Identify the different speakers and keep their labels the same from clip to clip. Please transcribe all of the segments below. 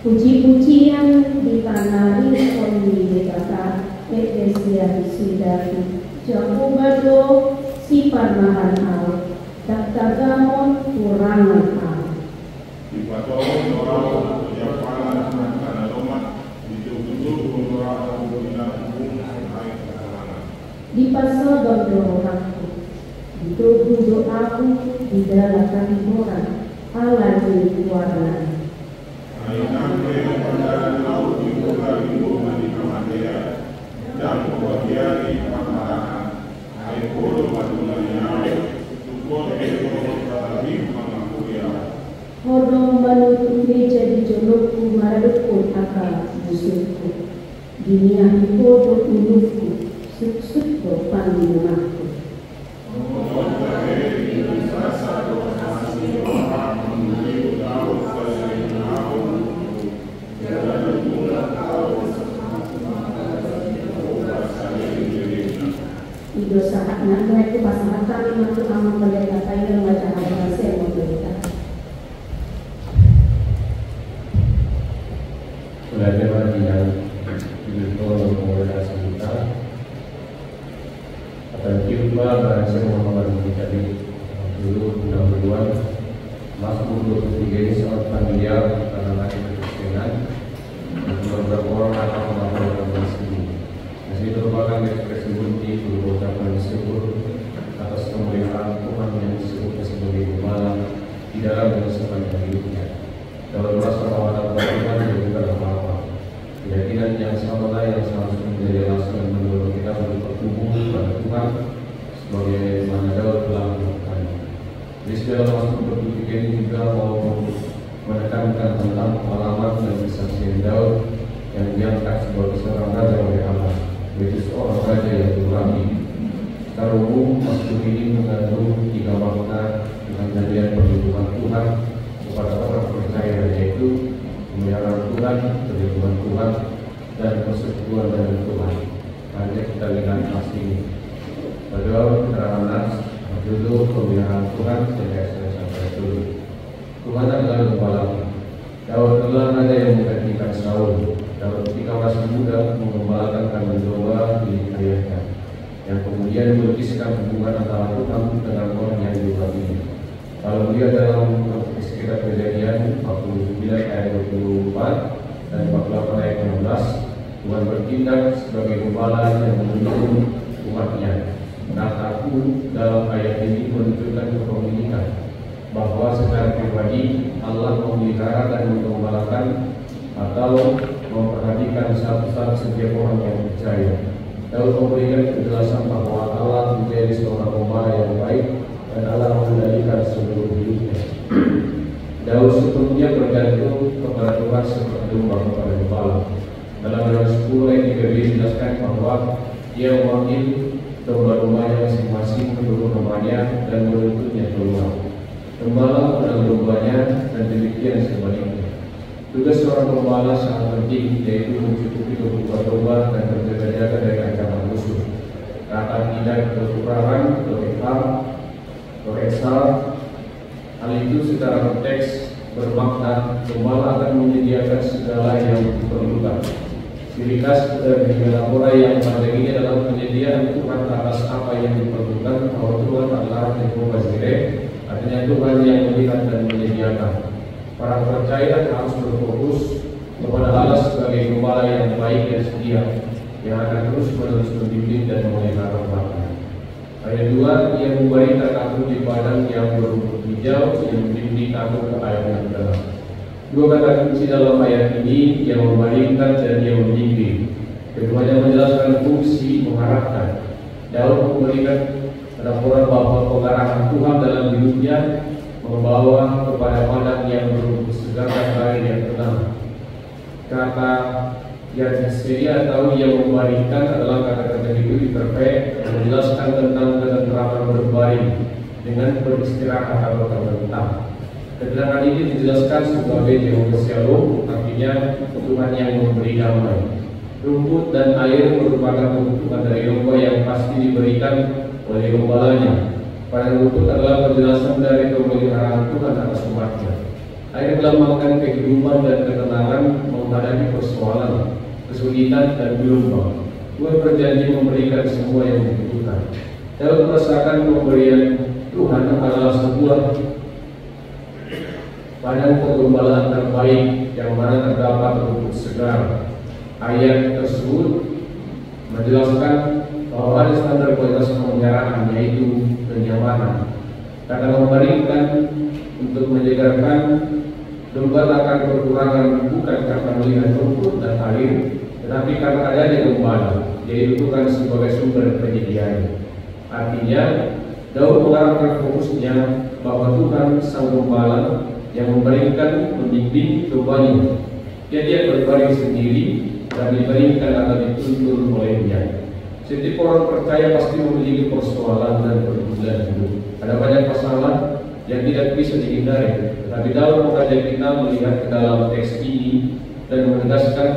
Speaker 1: Puji-pujian dipanari kondisi kata Eklesia Sidari Jakubado Sifat Mahan Al Daktagamon Kurangan Al
Speaker 2: Dipatau orang Japanan karena Roma itu orang Bina Bung naik kesalahan.
Speaker 1: Dipasal doaku, itu doaku di dalam katimuran Allah di warna.
Speaker 2: Aina pada laut di di Kamadea dan kebahagiaan pangkalan air bodoh matulanya tukul tetapi mengakuya
Speaker 1: Hodong menutup meja di jolokku maradukun akal musuhku dunia bodoh uluku suk-suk panggil aku dosa anak itu pasangan kami untuk amal pendeta yang baca bahasa yang memberikan.
Speaker 3: Belajar lagi yang itu komunikasi kita akan jumpa bahasa Muhammad tadi dulu pendahuluan Mazmur 23 ini sangat familiar karena lagi Kristianan dan beberapa orang akan melakukan ini. Ini merupakan ekspresi bunyi berucapan syukur atas pemeliharaan Tuhan yang disebut sebagai gembala di dalam dan sepanjang hidupnya. Dalam masa tawanan Tuhan dan juga apa-apa. Keyakinan yang sama yang seharusnya menjadi alasan dan mendorong kita untuk bertumbuh pada Tuhan sebagai mana Daud telah melakukannya. Di dalam Mazmur 23 ini juga mau menekankan tentang pengalaman dan kesaksian Daud yang diangkat sebagai seorang raja oleh Allah. Yaitu seorang raja yang berani. Secara umum, Mazmur ini mengandung 3 makna dengan nyanyian perlindungan Tuhan kepada orang percaya, yaitu pemeliharaan Tuhan, perlindungan Tuhan dan persekutuan dengan Tuhan. Mari kita lihat pasti ini. Pada keterangan nas berjudul pemeliharaan Tuhan sejak sampai dulu. Tuhan adalah gembala. Daud telah ada yang menggantikan Saul. Daud ketika masih muda mengembalakan kambing domba di ayahnya, yang kemudian melukiskan hubungan antara Tuhan dengan orang yang diurapinya. Kalau dia dalam sekitar Kejadian 49 ayat 24 dan 48 ayat 16, Tuhan bertindak sebagai gembala yang menuntun umatnya. Kataku dalam ayat ini menunjukkan kepemilikan bahwa secara pribadi Allah memelihara dan menggembalakan atau memperhatikan satu-satu setiap orang yang percaya. Daud memberikan penjelasan bahwa Allah menjadi seorang gembala yang baik dan Allah mengendalikan seluruh hidupnya. Daud sepenuhnya bergantung kepada Tuhan seperti domba kepada gembala. Dalam Yohanes 10 ayat 3 dijelaskan bahwa dia memanggil domba-dombanya masing-masing menurut namanya dan menuntunnya keluar. Gembala adalah dombanya dan demikian sebaliknya. Tugas seorang gembala sangat penting, yaitu mencukupi kebutuhan domba dan berjaga-jaga dari ancaman musuh. Kata tidak kekurangan, Loresal, hal itu secara konteks bermakna gembala akan menyediakan segala yang diperlukan. Ciri khas dari Laporai yang pada ini adalah penyediaan Tuhan atas apa yang diperlukan, bahwa Tuhan adalah Jehovah Jireh, artinya Tuhan yang melihat dan menyediakan. Para percaya harus berfokus kepada Allah sebagai gembala yang baik dan setia, yang akan terus-menerus membimbing dan memelihara umatnya. Ayat 2, ia membaringkan aku di padang yang berumput hijau, yang membimbing aku ke air yang dalam. Dua kata kunci dalam ayat ini, yang membaringkan dan yang membimbing. Keduanya menjelaskan fungsi mengarahkan. Daud memberikan laporan bahwa pengarahan Tuhan dalam hidupnya membawa kepada padang yang berumput segar dan air yang tenang. Kata yang sedia atau yang membaringkan adalah kata-kata itu diperfect yang menjelaskan tentang ketenteraman berbaring dengan beristirahat atau terlentang. Keterangan ini dijelaskan sebagai Jehovah Shalom, artinya Tuhan yang memberi damai. Rumput dan air merupakan kebutuhan dari domba yang pasti diberikan oleh gembalanya. Pada rumput adalah penjelasan dari pemeliharaan Tuhan atas umatnya. Air melambangkan kehidupan dan ketenangan menghadapi persoalan, kesulitan dan gelombang. Tuhan berjanji memberikan semua yang dibutuhkan. Daud merasakan pemberian Tuhan adalah sebuah padang penggembalaan terbaik yang mana terdapat rumput segar. Ayat tersebut menjelaskan bahwa ada standar kualitas pemeliharaan, yaitu kenyamanan. Kata membaringkan untuk menyegarkan, domba akan kekurangan bukan karena melihat rumput dan air, tetapi karena adanya gembala, yaitu Tuhan sebagai sumber penyediaan. Artinya, Daud mengarahkan fokusnya bahwa Tuhan sang gembala yang membaringkan, membimbing dombanya. Dia tidak berbaring sendiri dan dibaringkan atau dituntun olehnya. Setiap orang percaya pasti memiliki persoalan dan pergumulan hidup. Ada banyak masalah yang tidak bisa dihindari. Tapi Daud mengajak kita melihat ke dalam teks ini dan menegaskan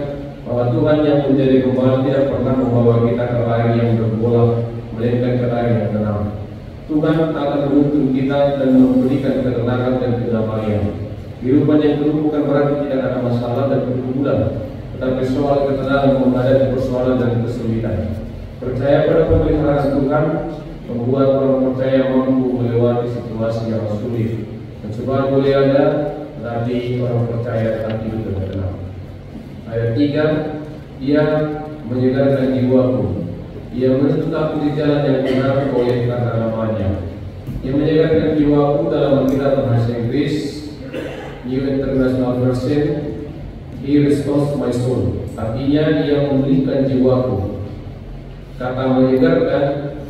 Speaker 3: bahwa Tuhan yang menjadi gembala tidak pernah membawa kita ke air yang bergolak, melainkan ke air yang tenang. Tuhan akan menuntun kita dan memberikan ketenangan dan kedamaian. Kehidupan yang penuh bukan berarti tidak ada masalah dan pergumulan, tetapi soal ketenangan menghadapi persoalan dan kesulitan. Percaya pada pemeliharaan Tuhan membuat orang percaya mampu melewati situasi yang sulit. Pencobaan boleh ada, tetapi orang percaya tetap hidup dengan tenang. Ayat 3, ia menyegarkan jiwaku. Ia menuntun aku di jalan yang benar oleh karena namanya. Ia menyegarkan jiwaku dalam Alkitab bahasa Inggris, New International Version. He restores my soul. Artinya ia memulihkan jiwaku. Kata menyegarkan,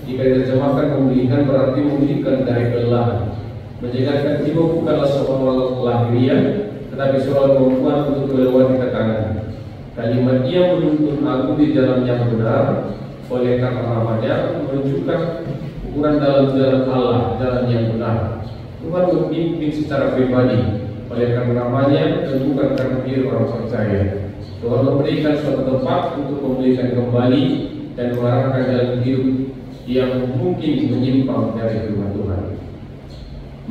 Speaker 3: jika diterjemahkan memulihkan berarti memulihkan dari kelelahan. Menyegarkan jiwa bukanlah soal lahiriah, tetapi soal kemampuan untuk melewati tekanan. Kalimat ia menuntun aku di jalan yang benar, oleh karena namanya menunjukkan ukuran dalam jalan Allah, jalan yang benar. Tuhan membimbing secara pribadi, oleh karena namanya dan bukan karena dia orang percaya. Tuhan memberikan suatu tempat untuk memulihkan kembali dan mengarahkan jalan hidup yang mungkin menyimpang dari firman Tuhan.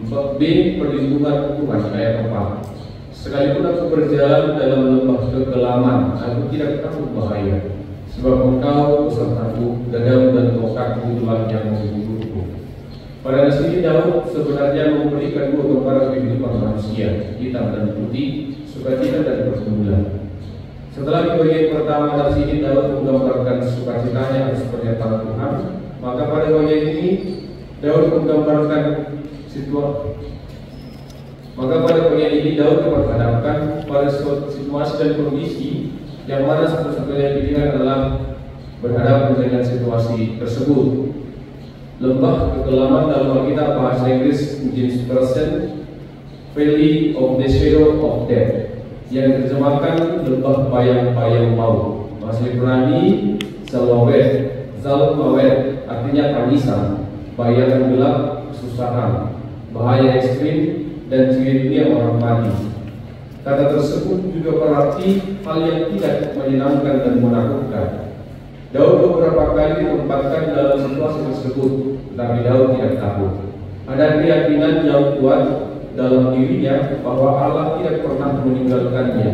Speaker 3: 4b, perlindungan Tuhan ayat 4. Sekalipun aku berjalan dalam lembah kekelaman, aku tidak takut bahaya, sebab Engkau besertaku, gadamu dan tongkatmu telah yang menghiburku. Pada sini Daud sebenarnya memberikan dua gambaran kehidupan manusia, hitam dan putih, sukacita dan pergumulan. Setelah di bagian pertama dari sini Daud menggambarkan sukacitanya atas pernyataan Tuhan, maka pada bagian ini Daud menggambarkan Daud diperhadapkan pada suatu situasi dan kondisi yang mana satu-satunya pilihan adalah berhadapan dengan situasi tersebut. Lembah kekelaman dalam Alkitab bahasa Inggris James Version, Valley of the Shadow of Death, yang diterjemahkan lembah bayang-bayang maut. Bahasa Ibrani Zalmawet, artinya tangisan, bayangan gelap, kesusahan, bahaya ekstrim, dan ciri-ciri orang mati. Kata tersebut juga berarti hal yang tidak menyenangkan dan menakutkan. Daud beberapa kali ditempatkan dalam situasi tersebut, tetapi Daud tidak takut. Ada keyakinan yang kuat dalam dirinya bahwa Allah tidak pernah meninggalkannya.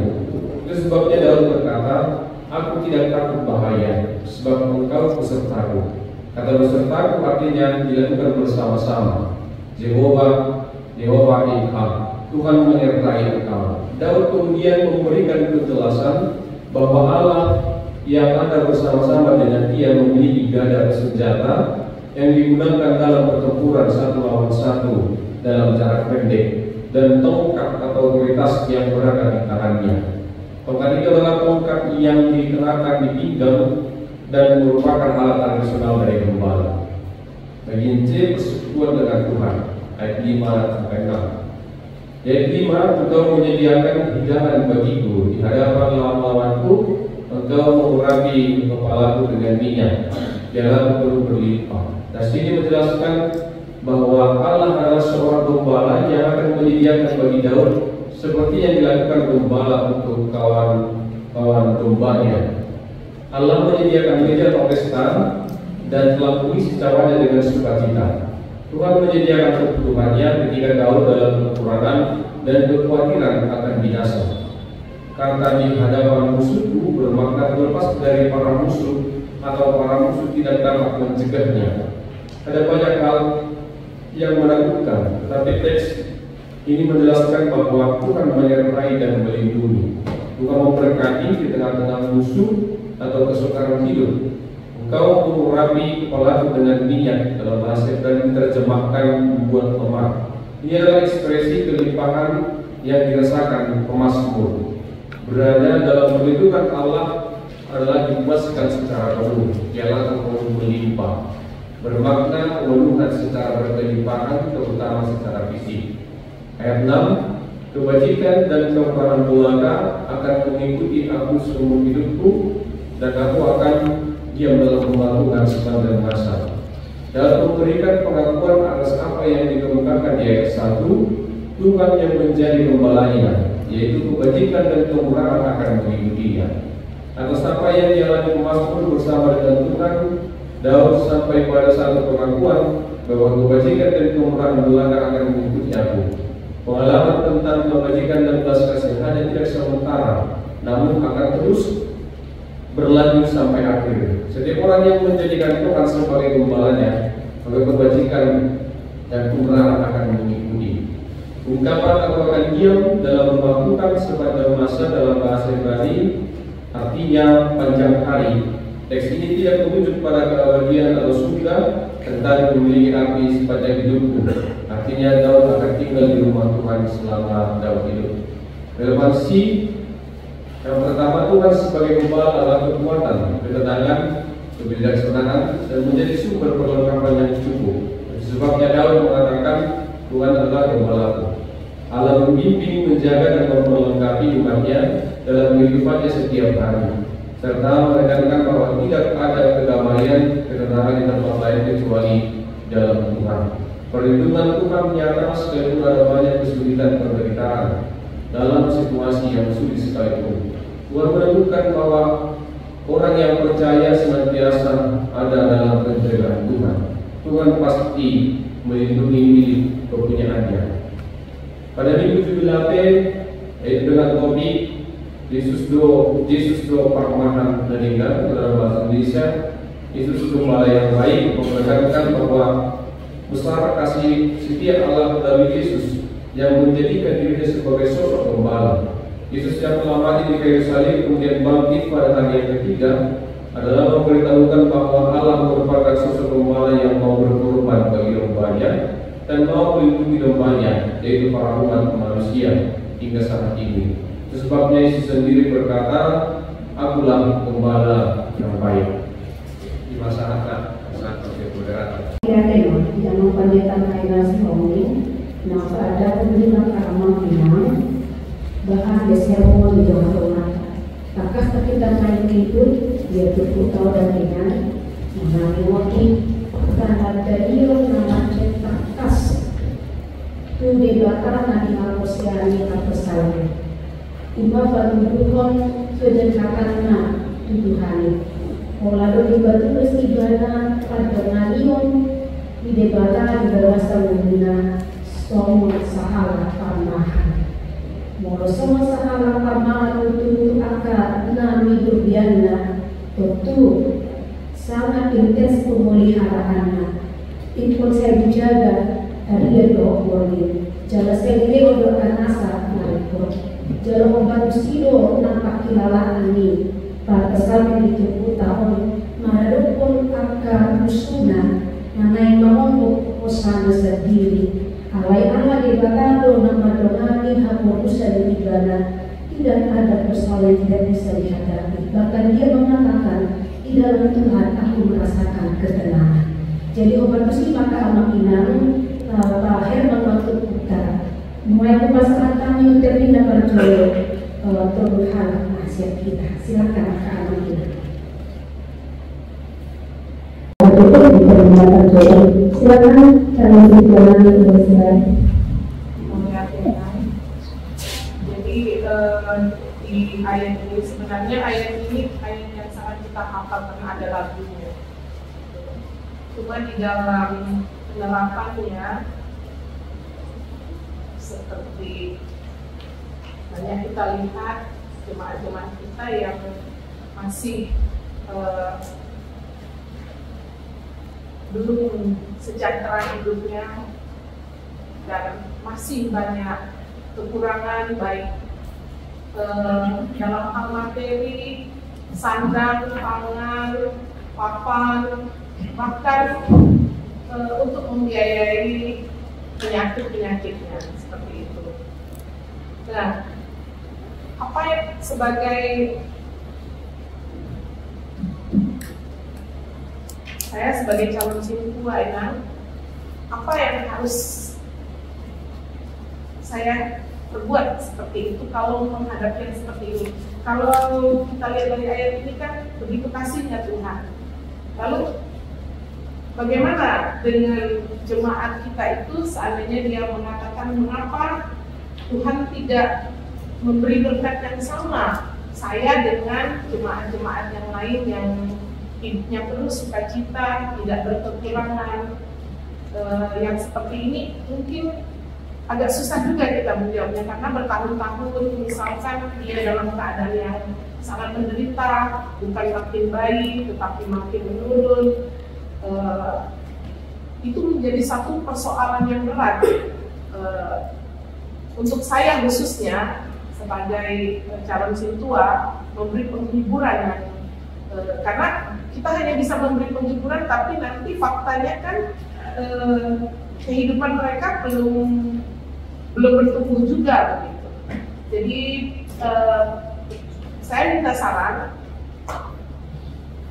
Speaker 3: Itu sebabnya Daud berkata, "Aku tidak takut bahaya, sebab Engkau besertaku." Kata besertaku artinya dilakukan bersama-sama. Yehova Ilham, Tuhan menyertai engkau. Daud kemudian memberikan penjelasan bahwa Allah yang ada bersama-sama dengan dia memiliki gada senjata yang digunakan dalam pertempuran satu lawan satu dalam jarak pendek, dan tongkat atau otoritas yang berada di tangannya. Tongkat itu adalah tongkat yang dikenakan di pinggang dan merupakan alat tradisional dari gembala. Bagian C, persekutuan dengan Tuhan, ayat 5-6. Ayat 5, engkau menyediakan hidangan bagiku di hadapan lawan-lawanku, engkau mengurapi kepalaku dengan minyak, biarlah perlu berlimpah. Nah, sini menjelaskan bahwa Allah adalah seorang gembala yang akan menyediakan bagi Daud seperti yang dilakukan gembala untuk kawan-kawan dombanya. Allah menyediakan meja pesta dan telah mengisi cawanya dengan sukacita. Tuhan menyediakan kebutuhannya ketika Daud dalam kekurangan dan kekhawatiran akan binasa. Karena di hadapan musuhku bermakna terlepas dari para musuh atau para musuh tidak dapat mencegahnya. Ada banyak hal yang menakutkan, tetapi teks ini menjelaskan bahwa Tuhan menyertai dan melindungi. Tuhan memberkati di tengah-tengah musuh atau kesukaran hidup. Engkau mengurapi kepalaku dengan minyak, dalam bahasa Ibrani diterjemahkan membuat lemah. Ini adalah ekspresi kelimpahan yang dirasakan pemazmur. Berada dalam perlindungan Allah adalah dipuaskan secara penuh, ialah penuh melimpah. Bermakna pemenuhan secara berkelimpahan, terutama secara fisik. Ayat 6, kebajikan dan kebenaran belaka akan mengikuti aku seumur hidupku, dan aku akan diam dalam pembangunan sepanjang masa. Dalam memberikan pengakuan atas apa yang dikemukakan di ayat 1, Tuhan yang menjadi gembalanya, yaitu kebajikan dan kemurahan akan mengikutinya. Atas apa yang dialami pemazmur bersama dengan Tuhan, Daud sampai pada satu pengakuan bahwa kebajikan dan kemurahan belaka akan mengikuti aku. Pengalaman tentang kebajikan dan belas kasihannya tidak sementara, namun akan terus berlanjut sampai akhir. Setiap orang yang menjadikan Tuhan sebagai gembalanya, maka kebajikan dan kemurahan akan mengikuti. Ungkapan "aku akan diam dalam melakukan sepanjang masa" dalam bahasa Ibrani artinya panjang hari. Teks ini tidak merujuk pada keabadian atau surga tentang memiliki api sepanjang hidupku. Artinya Daud akan tinggal di rumah Tuhan selama Daud hidup. Relevansi yang pertama, Tuhan sebagai gembala adalah kekuatan, ketenangan, kebijaksanaan, dan menjadi sumber perlengkapan yang cukup. Sebabnya Daud mengatakan, Tuhan adalah gembalaku. Allah membimbing, menjaga, dan memperlengkapi umatnya dalam kehidupannya setiap hari, serta menekankan bahwa tidak ada kedamaian, ketenangan di tempat lain kecuali dalam Tuhan. Perlindungan Tuhan nyata sekalipun ada banyak kesulitan penderitaan dalam situasi yang sulit sekalipun. Tuhan menemukan bahwa orang yang percaya senantiasa ada dalam penjagaan Tuhan. Tuhan pasti melindungi milik kepunyaannya. Pada minggu 78 dengan topik Yesus do Parmahan meninggal dalam bahasa Indonesia, Yesus Gembala yang baik memperlihatkan bahwa besar kasih setia Allah dari Yesus yang menjadikan dirinya sebagai sosok gembala. Yesus yang telah mati di kayu salib kemudian bangkit pada hari yang ketiga adalah memberitahukan bahwa Allah merupakan sosok gembala yang mau berkorban bagi dombanya dan mau melindungi dombanya, yaitu para umat manusia hingga saat ini. Sebabnya Yesus sendiri berkata, "Akulah gembala yang baik." Di masyarakat sangat moderator.
Speaker 1: Yang memperlihatkan kairan Romi, nah ada pembina keamanan Pinang, bahkan desermo di Jakarta. Takas kita main itu, dia berputau dan ringan, mengenai wakil, karena dari nama takas itu di belakang nanti manusiani atau salib. Iba baruhon kedengarannya tuduhan. Lalu dibatulis ibana pada ngalion di debata di bahasa mengguna semua sahala parmahan. Molo semua sahala parmahan itu akan nami durbiana tentu sangat intens pemeliharaannya. Impun saya dijaga dari boleh. Jala saya lewat anasa narikot. Jala membantu sido nampak kilalaan ini. Pada saat itu tahun maradopon akan musuna nanai mamongko kosana sendiri. Alai ala debatado nama dongani hapokusa di negara tidak ada persoalan yang tidak bisa dihadapi. Bahkan dia mengatakan di dalam Tuhan aku merasakan ketenangan. Jadi obat muslim maka anak inang Pak Herman waktu kita mulai pemasaran kami terpindah berjodoh Tuhan nasihat kita. Silakan Kak Amin. Silakan kalian berjalan Indonesia.
Speaker 4: Jadi di ayat ini sebenarnya ayat yang sangat kita hafal karena ada lagunya. Cuma di dalam penerapannya seperti banyak kita lihat jemaat-jemaat kita yang masih belum sejahtera hidupnya dan masih banyak kekurangan baik dalam hal materi, sandang, pangan, papan, bahkan untuk membiayai penyakit-penyakitnya seperti itu. Nah, apa yang sebagai saya sebagai calon sintua Enang, apa yang harus saya berbuat seperti itu kalau menghadapi yang seperti ini? Kalau kita lihat dari ayat ini kan begitu kasihnya Tuhan. Lalu bagaimana dengan jemaat kita itu seandainya dia mengatakan mengapa Tuhan tidak memberi berkat yang sama saya dengan jemaat-jemaat yang lain yang hidupnya penuh sukacita, tidak berkekurangan, yang seperti ini mungkin agak susah juga kita menjawabnya karena bertahun-tahun misalkan dia dalam keadaan yang sangat menderita, bukan makin baik tetapi makin menurun. Itu menjadi satu persoalan yang berat untuk saya khususnya sebagai calon sintua memberi penghiburan yang karena kita hanya bisa memberi penghiburan tapi nanti faktanya kan kehidupan mereka belum bertumbuh juga begitu. Jadi saya minta saran,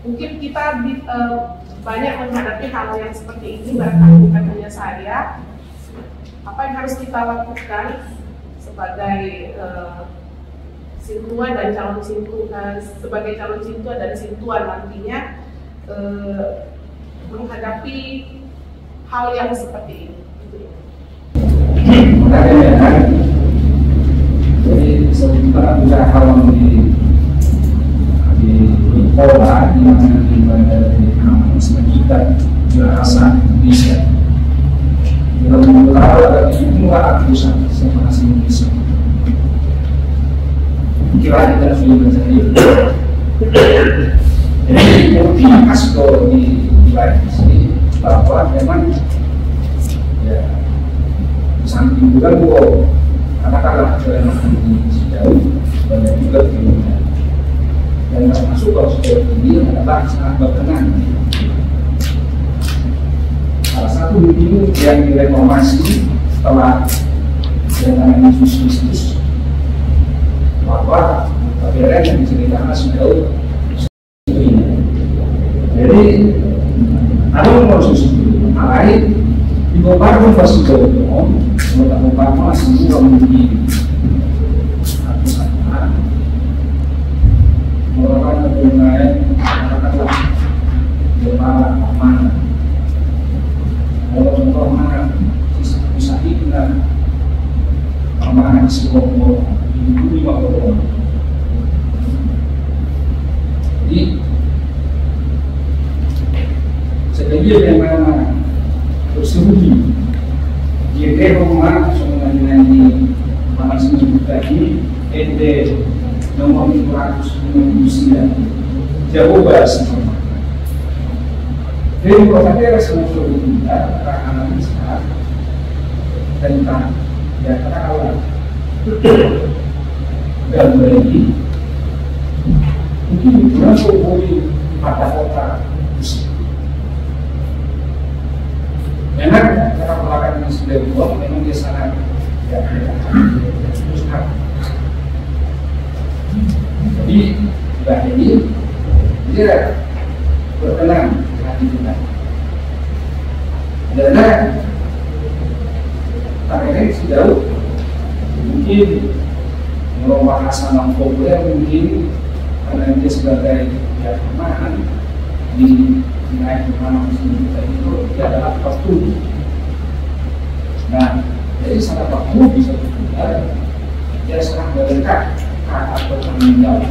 Speaker 4: mungkin kita banyak menghadapi hal yang seperti ini, bahkan bukan hanya saya. Apa yang harus kita lakukan sebagai sintua dan calon sintua, sebagai calon sintua dan sintua nantinya menghadapi hal yang seperti ini.
Speaker 5: Jadi kita bisa hal di pola di mana ibadah dari kampung sekitar bahasa Indonesia. Dalam beberapa itu ratusan bahasa Indonesia. Kira kita film saja. Jadi mungkin khas kalau di wilayah sini bahwa memang ya samping juga bahwa katakanlah dalam ini sejauh banyak juga kemudian dan termasuk kalau sejauh ini adalah sangat berkenan. Salah satu mungkin yang direformasi setelah kedatangan Yesus Kristus bahwa KBRN yang diceritakan sejauh ini. Jadi ada proses lain di Bogor masih jauh, kota Bogor masih memiliki aturan merupakan kebenaran katakanlah kepala amanah. Kalau contoh mana bisa dibilang amanah sekolah itu 5 orang. Jadi sebagai yang mana tersebut dia rumah sebenarnya di mana seminggu tadi nomor 259 jauh bahas dari kota daerah semua kita anak besar tentang yang katakanlah dan berarti mungkin berasal dari kota memang cara melakukan yang sudah dibuat memang dia sangat susah. Jadi sudah ini dia berkenan hati kita. Karena targetnya sejauh mungkin kalau bahasa yang populer mungkin karena dia sebagai keamanan di naik kemana kita itu dia adalah waktu. Nah, jadi sangat waktu bisa berguna. Dia sangat berdekat kata bertanggung jawab.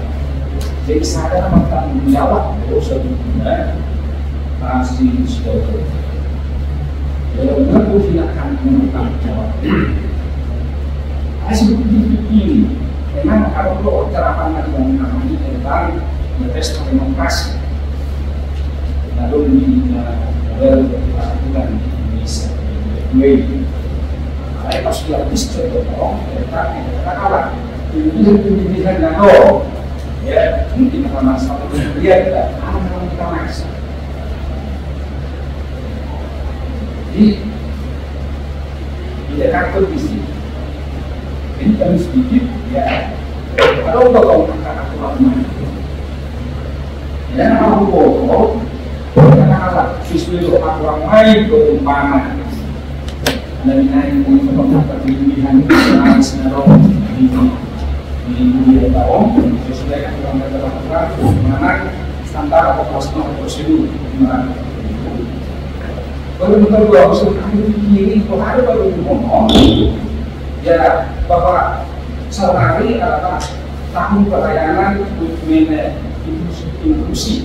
Speaker 5: Jadi sadar bertanggung jawab dosa berguna masih sudah. Kalau benar tidak akan bertanggung jawab. Asal begini, memang kalau perlu terapan yang namanya tentang pesta demokrasi. Lalu dilakukan di Indonesia. Saya pas sudah bisa berbohong, tetapi katakanlah pemilihan NATO, ya mungkin karena masalah dia tidak akan kita maksa. Jadi tidak takut di sini. Ini kami sedikit, ya. Kalau tokoh kata aturan, ya nama bohong. Katakanlah sesuai aturan main berumpama dan naik untuk melakukan pilihan nasional di dunia tahun sesuai aturan mana standar operasional prosedur betul-betul dua usul kiri kalau ada baru ngomong ya bahwa sehari adalah tahun pelayanan inklusi.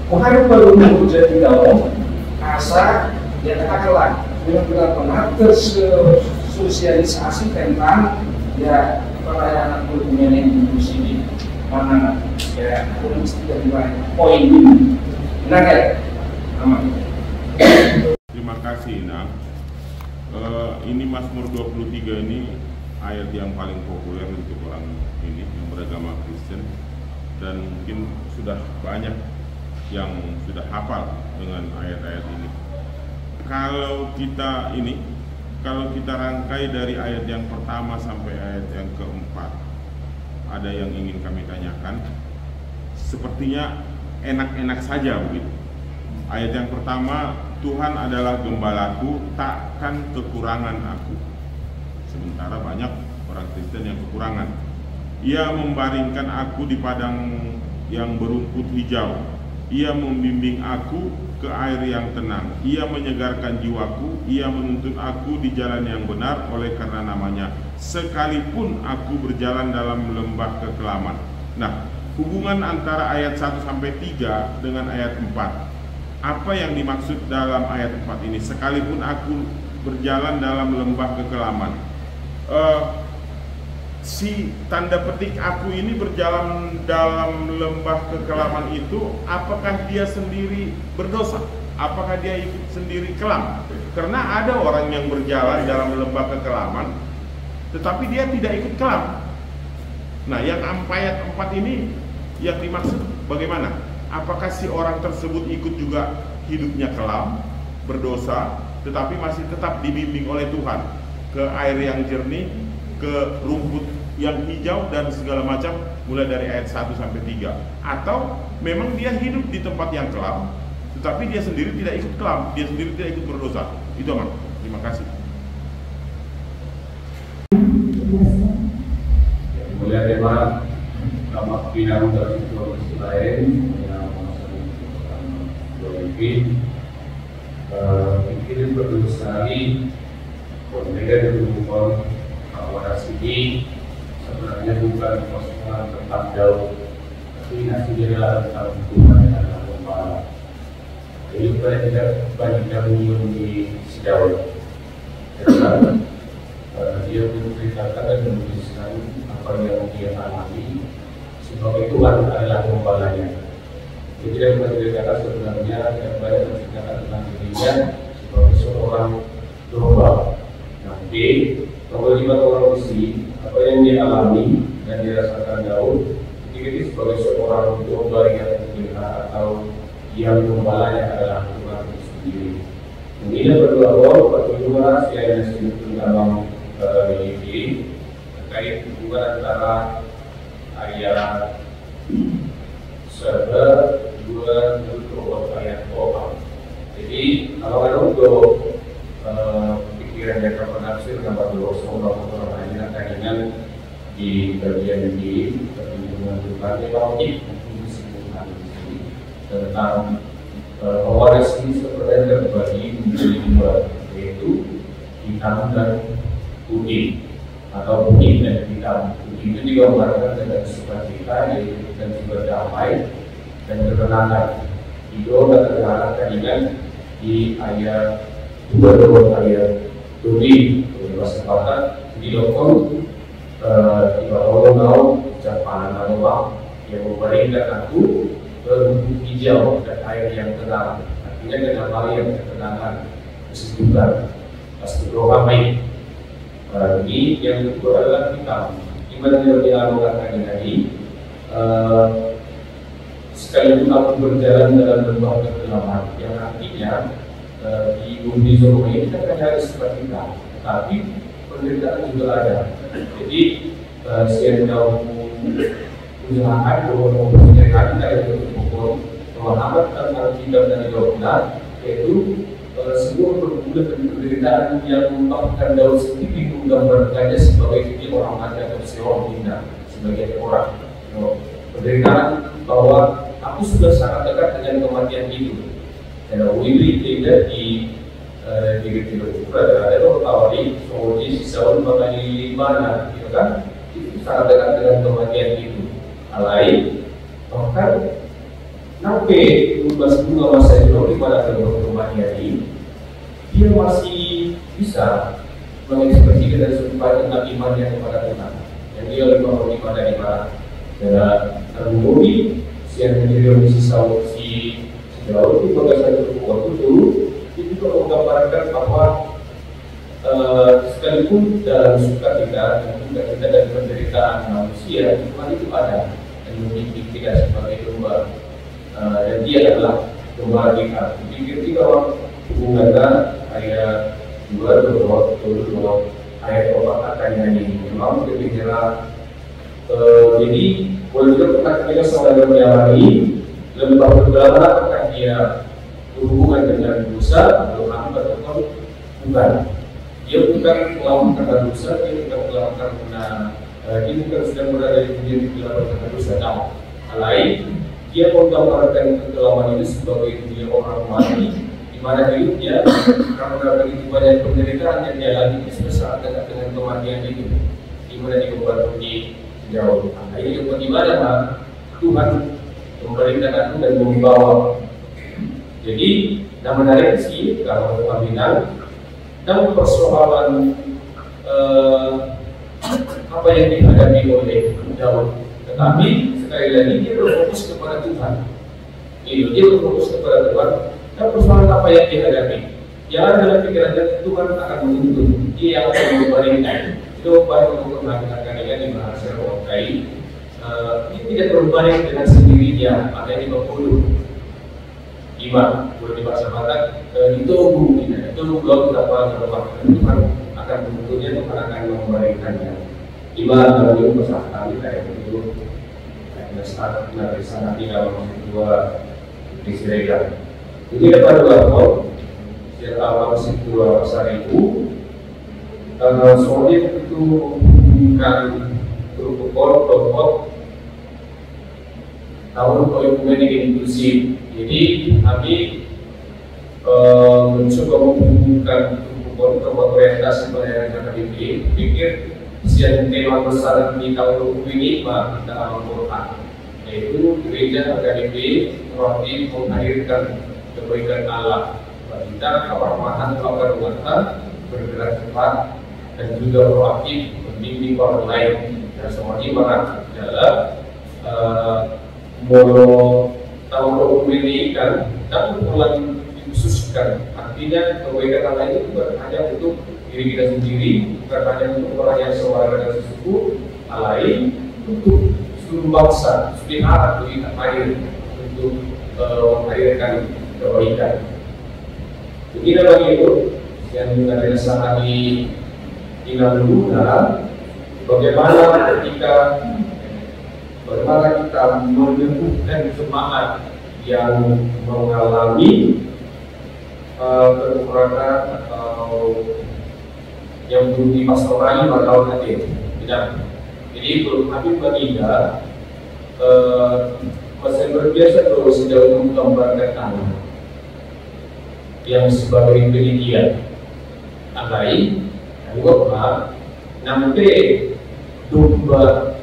Speaker 5: Harus baru menjadi dalam asa yang katakanlah benar-benar tersosialisasi tentang ya pelayanan dokumen yang inklusi di mana ya aku mesti dari poin ini benar ya aman.
Speaker 2: Terima kasih Nang. Ini Mazmur 23 ini ayat yang paling populer untuk orang ini yang beragama Kristen dan mungkin sudah banyak yang sudah hafal dengan ayat-ayat ini. Kalau kita rangkai dari ayat yang pertama sampai ayat yang keempat, ada yang ingin kami tanyakan. Sepertinya enak-enak saja begitu. Ayat yang pertama, Tuhan adalah gembalaku, takkan kekurangan aku. Sementara banyak orang Kristen yang kekurangan. Ia membaringkan aku di padang yang berumput hijau. Ia membimbing aku ke air yang tenang. Ia menyegarkan jiwaku. Ia menuntun aku di jalan yang benar oleh karena namanya. Sekalipun aku berjalan dalam lembah kekelaman. Nah, hubungan antara ayat 1 sampai 3 dengan ayat 4. Apa yang dimaksud dalam ayat 4 ini? Sekalipun aku berjalan dalam lembah kekelaman. Si tanda petik aku ini berjalan dalam lembah kekelaman itu, apakah dia sendiri berdosa? Apakah dia ikut sendiri kelam? Karena ada orang yang berjalan dalam lembah kekelaman tetapi dia tidak ikut kelam. Nah, yang ayat 4 ini yang dimaksud bagaimana? Apakah si orang tersebut ikut juga hidupnya kelam, berdosa, tetapi masih tetap dibimbing oleh Tuhan ke air yang jernih, ke rumput yang hijau dan segala macam, mulai dari ayat 1 sampai 3? Atau memang dia hidup di tempat yang kelam, tetapi dia sendiri tidak ikut kelam, dia sendiri tidak ikut berdosa? Itu aman. Terima kasih.
Speaker 3: Kemudian tema Kamak Pinang dari situasi lain yang mungkin perlu sekali konteks hubungan kawasan ini sebenarnya bukan persoalan tentang jauh, tapi hasilnya adalah tentang hubungan dengan kembali. Jadi kita tidak banyak yang di sejauh, karena dia menceritakan dan menuliskan apa yang dia alami sebagai Tuhan adalah gembalanya. Dia tidak menceritakan sebenarnya yang banyak menceritakan tentang dirinya sebagai seorang domba. Nanti nomor 5 orang isi apa yang dia alami dan dirasakan Daud ini sebagai seorang domba yang dipelihara atau yang gembalanya adalah Tuhan itu sendiri. Ini berdua bagaimana saya disebut dalam ini terkait hubungan antara ayat 1, 2, 3 ayat 4. Jadi kalau ada untuk pikiran yang terpenafsir gambar orang hanya kainan di bagian ini perlindungan Tuhan yang wajib disebutkan di sini tentang pewaris ini sebenarnya terbagi menjadi dua, yaitu hitam dan putih atau putih dan hitam. Putih itu digambarkan dengan sukacita, yaitu dan juga damai dan ketenangan. Itu terlihat kainan di ayat 2 ayat 7 kesempatan di dokon di bawah mau ucapan Allah yang memberikan aku rumput hijau dan air yang tenang. Artinya dengan hal yang ketenangan, kesejukan, pasti rohamai. Ini yang kedua adalah hitam. Dimana yang dilakukan tadi, sekalipun aku berjalan dalam lembah kekelaman, yang artinya di bumi Zoom ini kita ada seperti kita, tapi penderitaan juga ada. Jadi saya tahu usahakan bahwa penderitaan kita itu berhukum bahwa tentang kita dan Yogyakarta, yaitu semua penderitaan yang merupakan Daud sendiri menggambarkannya sebagai orang mati atau seorang bina, sebagai orang penderitaan bahwa aku sudah sangat dekat dengan kematian itu. Dan Willy tidak di ada berkawali kemudian sisau mengenai mana, gitu kan? Itu sangat dekat dengan kematian itu. Lain, bahkan sampai bunga masa itu pada kematian ini, dia masih bisa mengekspresikan dan sumpah tentang imannya kepada Tuhan. Dan dia lebih mengiman dari mana? Dan terbukti siang menjadi sisau si Daud itu pada satu waktu dulu itu juga menggambarkan bahwa sekalipun dalam sukacita dan penderitaan manusia Tuhan itu ada dan membimbing kita sebagai domba dan dia adalah domba kita. Jadi ketika hubungannya ayat 2 ayat 4 katanya ini memang lebih jelas. Jadi boleh juga kita saudara menjalani lembah kegelapan apakah dia berhubungan dengan dosa atau apa bukan. Dia bukan melawan karena dosa, dia bukan melawan karena dia bukan sedang berada di dunia kegelapan karena dosa. Lain, dia menggambarkan kegelapan ini sebagai dunia orang mati, di mana hidupnya karena begitu banyak penderitaan yang dia alami sebesar dekat dengan kematian itu, di mana dia berada di jauh. Ini bagaimana Tuhan memberikan aku dan membawa. Jadi yang menarik sih kalau Tuhan bilang dalam persoalan apa yang dihadapi oleh Daud, tetapi sekali lagi dia berfokus kepada Tuhan. Dia berfokus kepada Tuhan dan persoalan apa yang dihadapi. Jangan dalam pikirannya Tuhan akan menuntut, Dia yang akan memberikan. Itu baru untuk melakukan di bahasa Rokai. Dia tidak berbanding dengan sendirinya, makanya di 55 boleh dibahasa Batak ditunggu, itu belum dapat berlaku. Tuhan akan menuntutnya, Tuhan akan memberikannya. Ibarat kalau pasal kami kayak begitu, kayak start dari sana tidak dua di Siregar. Jadi ada dua sejak awal dua pasar itu, soalnya itu bukan protokol kelompok tahun politik inklusif. Jadi kami mencoba menghubungkan kelompok orientasi pendidikan KBP, pikir siang tema besar di tahun ini kita mengumpulkan, yaitu gereja KBP proaktif menghadirkan kebaikan Allah, kita keberamahan keluarga bergerak cepat dan juga proaktif membimbing orang lain, dan semuanya barang dalam tahun ini kan tak mulai dikhususkan, artinya kebaikan Allah itu bukan hanya untuk diri kita sendiri, bukan hanya untuk orang yang sewarga dan sesuku, lain untuk seluruh bangsa, seluruh harap kita hadir untuk menghadirkan kebaikan. Begini bagi itu yang kita sehari Inaluna, bagaimana kita menemukan semangat yang mengalami kekurangan atau yang belum dipastorali pada tahun nanti. Tidak. Jadi belum habis baginda masih berbiasa terus sejauh menggambarkan tanah yang sebagai penelitian. Andai dua nanti domba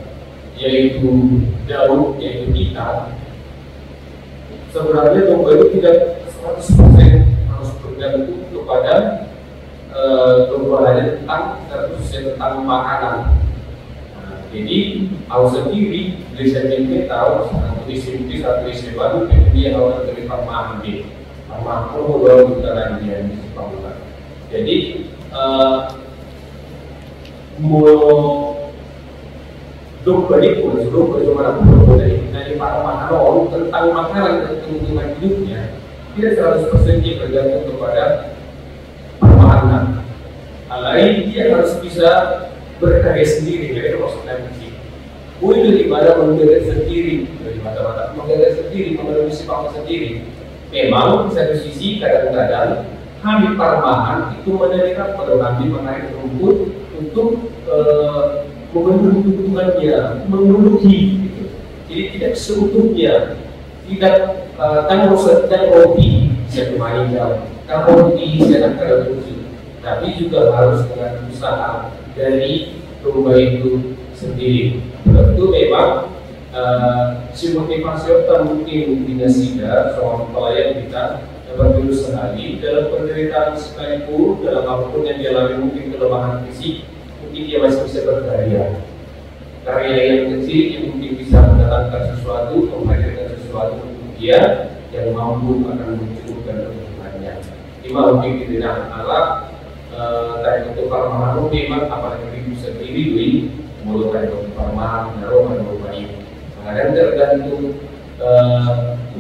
Speaker 3: yaitu Daud, yaitu kita, sebenarnya domba itu tidak 100% harus bergantung kepada domba tentang makanan. Jadi aku sendiri bisa jadi tahu satu SMP baru dia harus dari pemahaman dia, pemahaman baru kita dia. Jadi domba itu domba dari para makhluk tentang makanan dan kebutuhan hidupnya tidak 100% dia bergantung kepada makanan. Lain dia harus bisa berkarya sendiri, jadi maksudnya musik. Boleh daripada menggerak sendiri, daripada menggerak sendiri, memenuhi sifat sendiri. Memang di satu sisi kadang-kadang kami parmahan itu menerima pada kami menarik rumput untuk memenuhi kebutuhannya, memenuhi. Gitu. Jadi tidak seutuhnya, tidak dan roti saya kemarin, kan roti saya nak tapi juga harus dengan usaha dari domba itu sendiri. Tentu memang si motivasi utama mungkin tidak sida seorang pelayan kita dapat berusaha dalam penderitaan sekalipun, dalam apapun yang dialami, mungkin kelemahan fisik, mungkin dia masih bisa berkarya. Karya yang kecil yang mungkin bisa mendatangkan sesuatu, menghadirkan sesuatu untuk dia yang mampu akan mencukupkan kebutuhannya. Lima mungkin tidak Allah dari untuk parmahan memang apalagi bisa diri mulut dari untuk parmahan naruh dan berbaik. Dan tergantung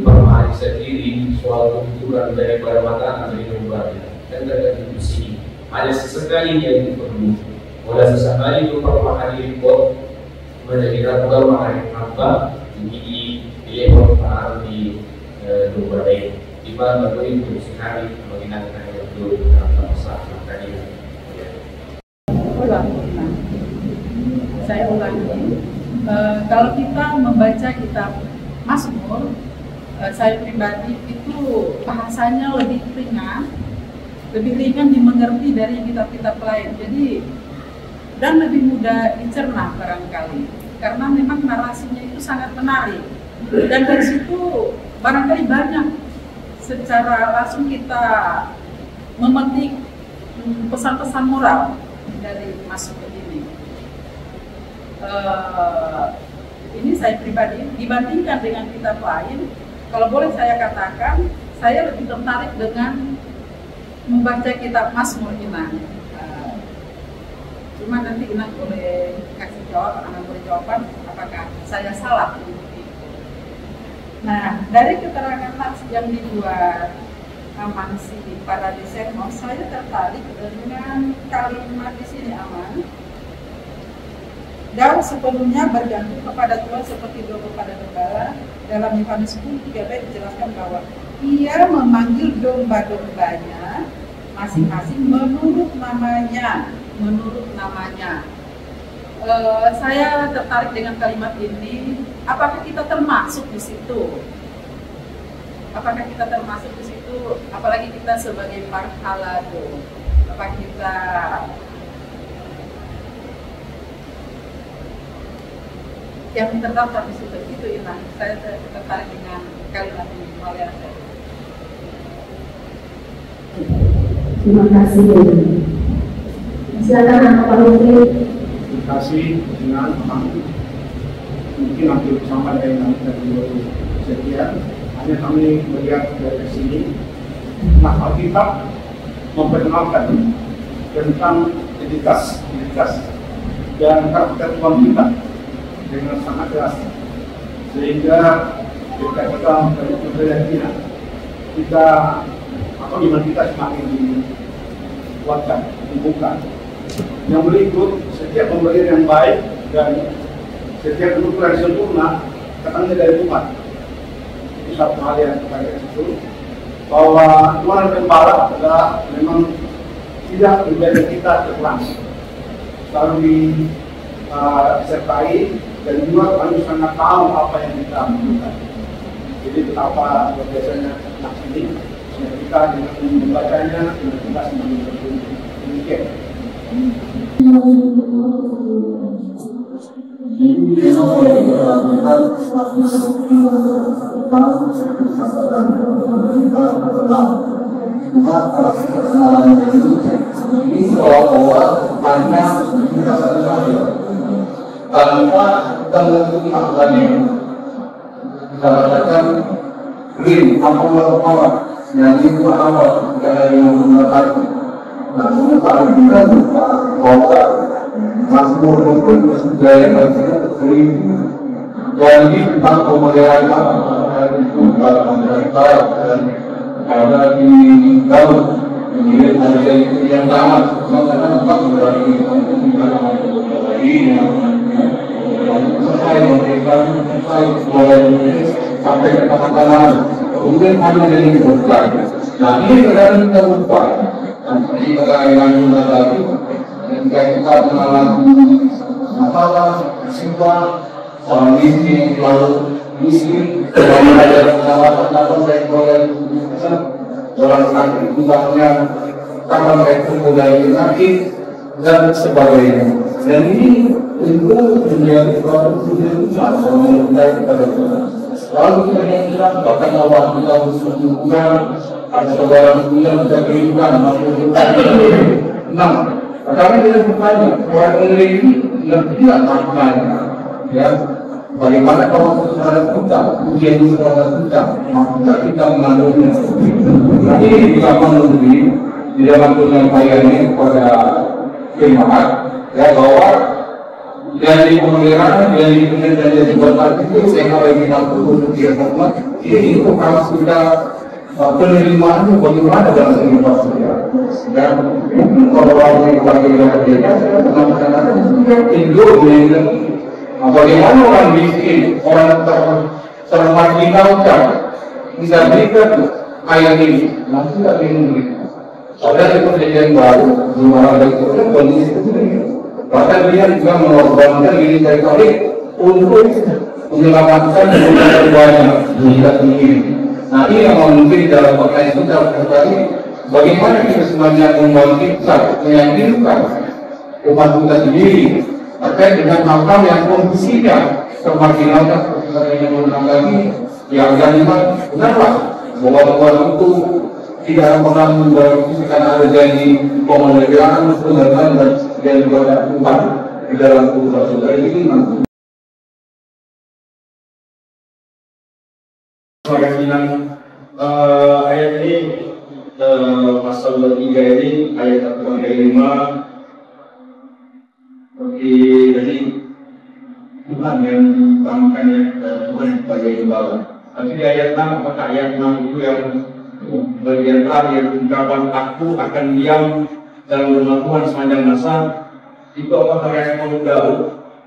Speaker 3: parmahan sendiri soal kebutuhan daripada makanan dari domba dan tergantung di sini. Hanya sesekali yang perlu. Oleh sesekali itu parmahan dibuat menjadi raga makan apa di level di domba lain. Di mana itu sekali mengingatkan itu dalam masalah tadi.
Speaker 6: Saya ulangi, kalau kita membaca kitab Mazmur, saya pribadi itu bahasanya lebih ringan dimengerti dari kitab-kitab lain. Jadi dan lebih mudah dicerna barangkali, karena memang narasinya itu sangat menarik. Dan dari situ barangkali banyak secara langsung kita memetik pesan-pesan moral dari Mazmur ini. Ini saya pribadi dibandingkan dengan kitab lain, kalau boleh saya katakan, saya lebih tertarik dengan membaca kitab Mazmur ini. Cuma nanti Inang boleh kasih jawab, Inang boleh jawaban apakah saya salah. Nah, dari keterangan teks yang dibuat Aman si pada Desember, saya tertarik dengan kalimat di sini Aman. Daud sepenuhnya bergantung kepada Tuhan seperti domba pada gembala. Dalam Yohanes 10:3b dijelaskan bahwa ia memanggil domba-dombanya masing-masing menurut namanya. Saya tertarik dengan kalimat ini. Apakah kita termasuk di situ? Apakah kita termasuk di situ? Apalagi kita sebagai parhalado. Apakah kita yang terdaftar di situ? Itu Inang. Saya tertarik dengan kalimat ini.
Speaker 1: Terima kasih. Silakan Pak Menteri.
Speaker 5: Terima kasih dengan mungkin hampir sama dengan dari sekian. Hanya kami melihat dari sini, nah Alkitab memperkenalkan tentang identitas dan karakter Tuhan kita dengan sangat jelas, sehingga ketika kita memperlihatkan kita atau iman kita semakin dikuatkan, dibuka. Yang berikut, setiap pemberian yang baik dan setiap kebutuhan yang sempurna datangnya dari Tuhan. Itu satu hal yang kita lihat itu, bahwa Tuhan Gembala adalah memang tidak menjadi kita terlangsung, selalu disertai dan juga kami sangat tahu apa yang kita butuhkan. Jadi betapa biasanya teks ini kita dengan membacanya dengan kita semakin bertumbuh. Demikian.
Speaker 3: Tanpa tentu maknanya kita katakan rim awal yang itu awal dari yang mengatakan namun kalau kita lupa bahwa Mazmur itu gaya bagian rim jadi tentang pemeliharaan itu dan ada di Daud menjadi hari itu yang sangat dari selesai memberikan sampai ke tangan kemudian hanya dari berkat. Nah ini kadang kita lupa di negara yang tadi ketika kita mengalami masalah simpang kondisi lalu miskin dan ada penawaran dan orang sakit misalnya tangan mereka mulai sakit dan sebagainya. Dan ini tentu menjadi suatu yang mengenai kepada Tuhan. Lalu kita bilang bahkan awal kita bersyukur ada saudara yang kita berikan maupun kita karena kita bertanya orang ini tidak maknanya, ya bagaimana kalau saudara kita ujian saudara kita kita mengandungnya. Nanti kita mengerti di dalam penyampaiannya kepada jemaat ya bahwa dari pemeliharaan dari kemudian dari berkat itu sehingga bagi kita untuk dihormat ini itu kalau sudah penerimaannya bagaimana dalam kehidupan saya dan kalau orang bagi dia karena Indo dengan bagaimana orang miskin orang termarginalkan bisa berikan ayat ini masih tidak ingin ada perjanjian baru di mana ada itu kondisi itu bahkan dia juga mengorbankan diri dari kali untuk menyelamatkan kebutuhan banyak kita sendiri. Nah ini yang mungkin dalam pertanyaan kita tadi bagaimana kita sebenarnya membangkitkan meyakinkan umat kita sendiri terkait dengan hal-hal yang kondisinya
Speaker 5: termarginalkan seperti yang menang lagi, yang benarlah bahwa orang itu tidak pernah memperhatikan ada janji kemerdekaan, kebenaran dan juga Tuhan di dalam tubuh saudara ini.
Speaker 3: Keyakinan ayat ini pasal 23 ini ayat 1-5 jadi Tuhan yang ditamakan ya, Tuhan sebagai gembala. Tapi di ayat 6, apakah ayat 6 itu yang bagian terakhir ungkapan aku akan diam dalam rumah Tuhan sepanjang masa, itu apakah respon Daud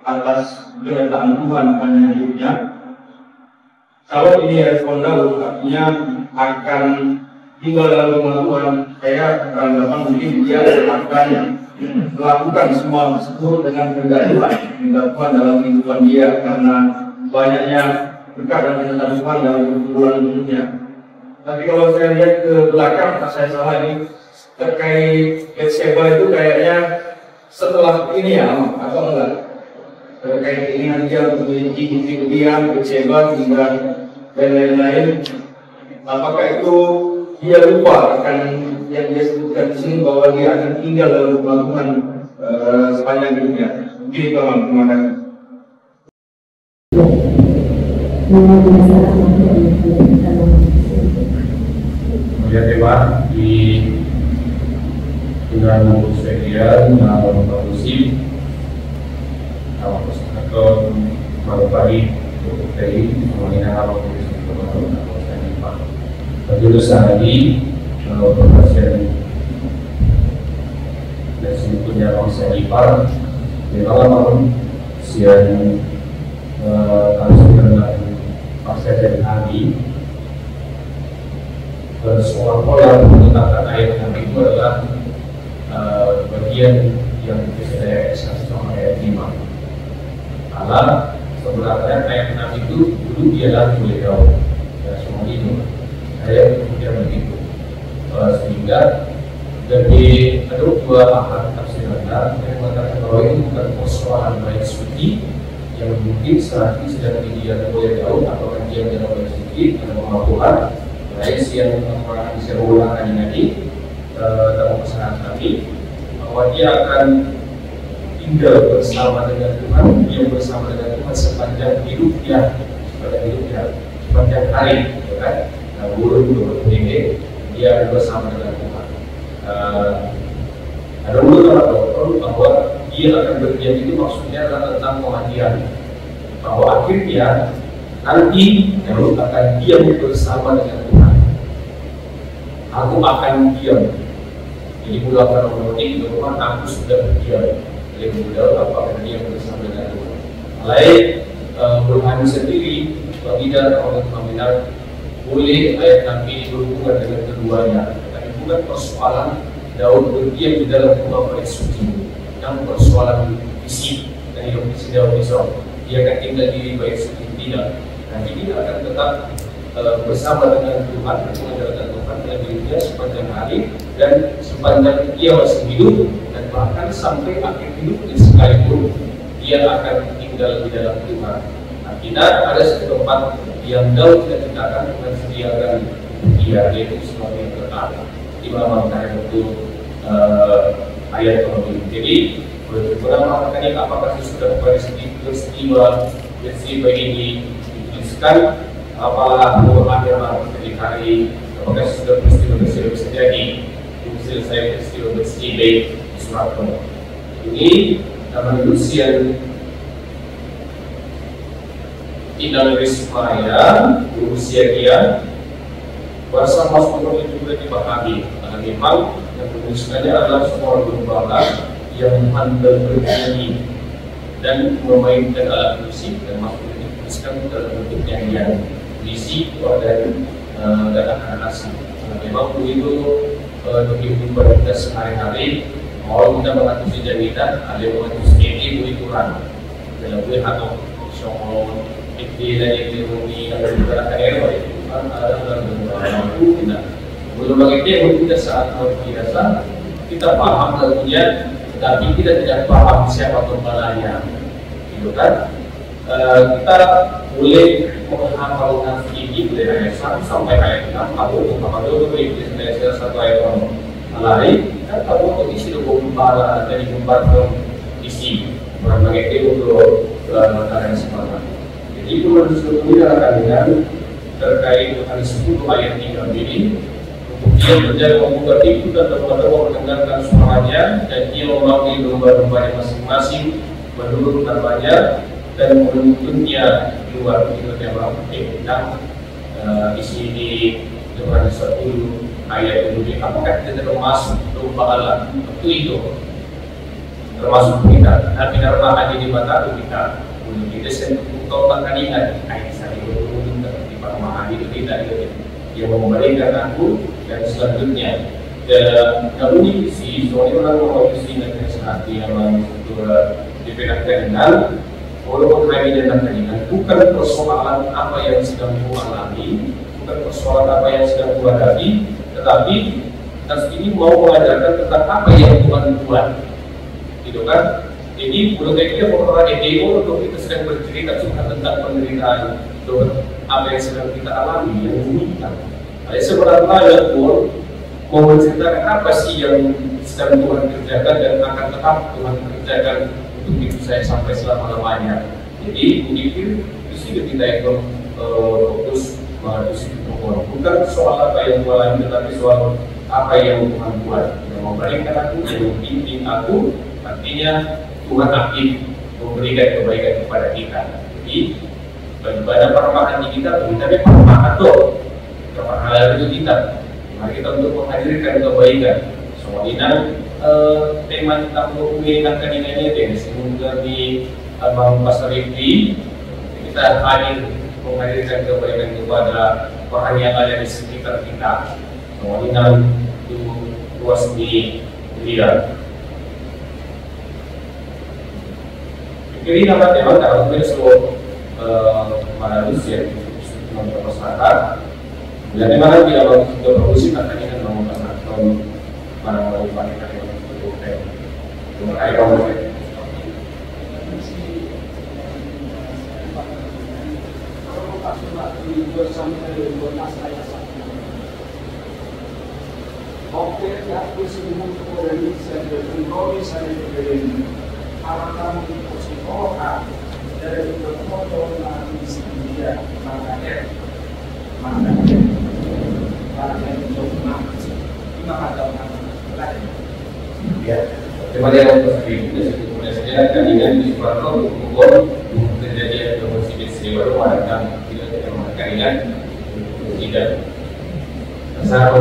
Speaker 3: atas pernyataan Tuhan pada hidupnya? Kalau ini respon Daud, artinya akan tinggal dalam rumah Tuhan, saya beranggapan mungkin dia akan melakukan semua tersebut dengan kehendak Tuhan dalam kehidupan dia, karena banyaknya berkat dan kehendak Tuhan dalam kehidupan hidupnya. Tapi kalau saya lihat ke belakang, tak saya salah ini terkait Bathsheba itu kayaknya setelah ini ya, atau enggak? Terkait keinginan dia untuk memiliki kemudian Bathsheba hingga dan lain-lain, apakah itu dia lupa akan yang dia sebutkan di sini bahwa dia akan tinggal dalam rumah Tuhan sepanjang hidupnya? Mungkin itu teman-teman. Melihat tema di dengan Musedia Musim atau Malpari dari mengenai jurusan lagi penghasil dan sebetulnya bangsa Ipar di malam siang harus dengan bangsa dari Nabi seorang orang menggunakan ayat Nabi itu adalah bagian yang saya sama ayat 5. Allah sebenarnya ayat Nabi itu dulu dia lalu beliau ya semua ini saya kemudian begitu sehingga dari ada dua ahad tafsirannya yang mengatakan bahwa ini bukan persoalan baik suci yang mungkin saat ini sedang didiamkan oleh Daud atau kajian dalam baik suci dalam rumah Tuhan. Lain yang orang bisa ulang tadi dalam pesanan kami bahwa dia akan tinggal bersama dengan Tuhan, dia bersama dengan Tuhan sepanjang hidupnya, sepanjang hari, ya kan? Nah, burung ini dia bersama dengan Tuhan. Ada beberapa dokter bahwa dia akan berdiam itu maksudnya adalah tentang kematian, bahwa akhirnya nanti Daud akan diam bersama dengan Tuhan. Aku akan diam. Jadi mudah memetik bahwa aku sudah berdiam. Jadi mudah apakah dia bersama dengan Tuhan. Lain Burhan sendiri tidak oleh peminat boleh ayat Nabi berhubungan dengan keduanya, tapi bukan persoalan Daud berdiam di dalam rumah baik suci, yang persoalan fisik dan hidup fisik Daud Israel. Dia akan tinggal di baik suci tidak. Nanti dia akan tetap bersama dengan Tuhan, menjalankan Tuhan dalam hidupnya sepanjang hari dan sepanjang dia masih hidup dan bahkan sampai akhir hidupnya sekalipun dia akan tinggal di dalam Tuhan. Tidak ada satu tempat yang Daud tidak akan sediakan dia yaitu sebagai kekal di malam hari itu ayat ini. Jadi beberapa makanya apakah sudah peristiwa ini dituliskan apalah Quran yang hari apakah sudah peristiwa terjadi selesai peristiwa di surat ini manusia tidak rismaya berusia dia bahasa Mazmur itu juga dipahami karena memang yang menuliskannya adalah seorang gembala yang pandai bernyanyi dan memainkan alat musik dan Mazmur itu dituliskan dalam bentuk nyanyian puisi dan anak asing. Memang itu kehidupan kita sehari-hari mau kita mengatasi jaminan ada yang mengatasi ini berikuran dalam gue atau soal itu dari ekonomi dan beberapa daerah itu kan ada mampu tidak belum lagi dia kita saat biasa kita paham tentunya tapi kita tidak paham siapa gembalanya gitu kan kita boleh menghafalkan ini dari ayat 1 sampai ayat 6 atau dari 1 ayat lain dan kalau isi dokumen dari gambar isi orang mengerti untuk yang semangat. Jadi menurut sebelumnya kalian terkait dengan 10 ayat 3 ini, dia berjalan membuka pintu dan teman-teman mendengarkan suaranya dan dia memanggil domba-dombanya masing-masing menurut namanya dan menuntunnya di luar pintu yang ramai. Dan isi di Yohanes 10 ayat 7, apakah kita termasuk domba Allah? Tentu itu termasuk kita. Nabi Narma di mata kita untuk kita untuk pertandingan ayat 1 untuk dipahami itu tidak yang memberikan aku dan selanjutnya namun ini sih soalnya orang mau isi negeri sehati yang dipegang dan walaupun lagi dan tandingan bukan persoalan apa yang sedang alami, bukan persoalan apa yang sedang hadapi, tetapi tas ini mau mengajarkan tentang apa yang Tuhan buat, gitu kan? Jadi menurut saya orang demo untuk kita sedang bercerita tentang penderitaan, apa yang sedang kita alami yang menyita. Nah, sebenarnya pun mau menceritakan apa sih yang sedang Tuhan kerjakan dan akan tetap Tuhan kerjakan untuk itu saya sampai selama-lamanya. Jadi mungkin isi kita itu fokus isi Tuhan, bukan soal apa yang Tuhan lakukan, tetapi soal apa yang Tuhan buat yang memberikan aku, yang membimbing aku. Artinya Tuhan aktif memberikan kebaikan kepada kita. Jadi beribadah permahan di kita, tapi permahan tuh kepahalaan itu kita. Mari kita untuk menghadirkan kebaikan. Soalnya tema tentang mengingatkan ini dan semoga di Abang Pastor Rifki kita hadir menghadirkan kebaikan kepada orang yang ada di sekitar kita. Soalnya itu luas di dia. Jadi dapat memang kalau besok manusia untuk masyarakat. Dan memang tidak mau produksi katanya kan mau mana mau pakai yang untuk air
Speaker 5: Oke, ya, sebelum kemudian saya berkontrol, saya beri arahan untuk psikolog dari berfoto nanti dia makanya
Speaker 3: ya, terima kasih kalian di Sumatera Bogor kejadian domestik baru ada tidak kalian tidak saya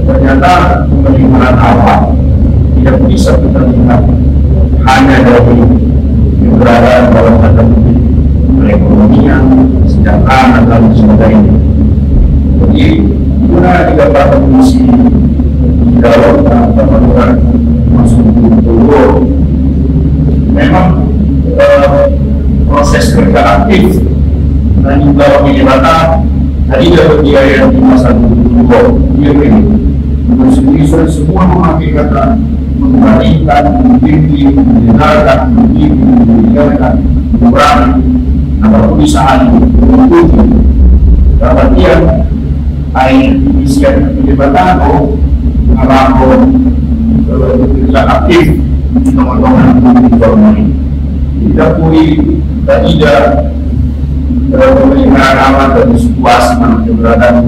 Speaker 5: ternyata pemeliharaan awal tidak bisa kita lihat hanya dari keberadaan dalam tanda kutip perekonomian, kesejahteraan dan sebagainya. Jadi guna digambarkan misi dalam teman-teman masuk dulu memang proses kerja aktif dan juga penyelamatan tadi dapat biaya di masa dulu dia ini sendiri semua memakai kata mengembalikan, membimbing, mendengarkan, mendengarkan, berani, apapun usaha itu. Dapat dia air isian penjabatan atau bekerja aktif teman-teman di Tidak pulih dan tidak pemeliharaan aman dari situasi mana keberadaan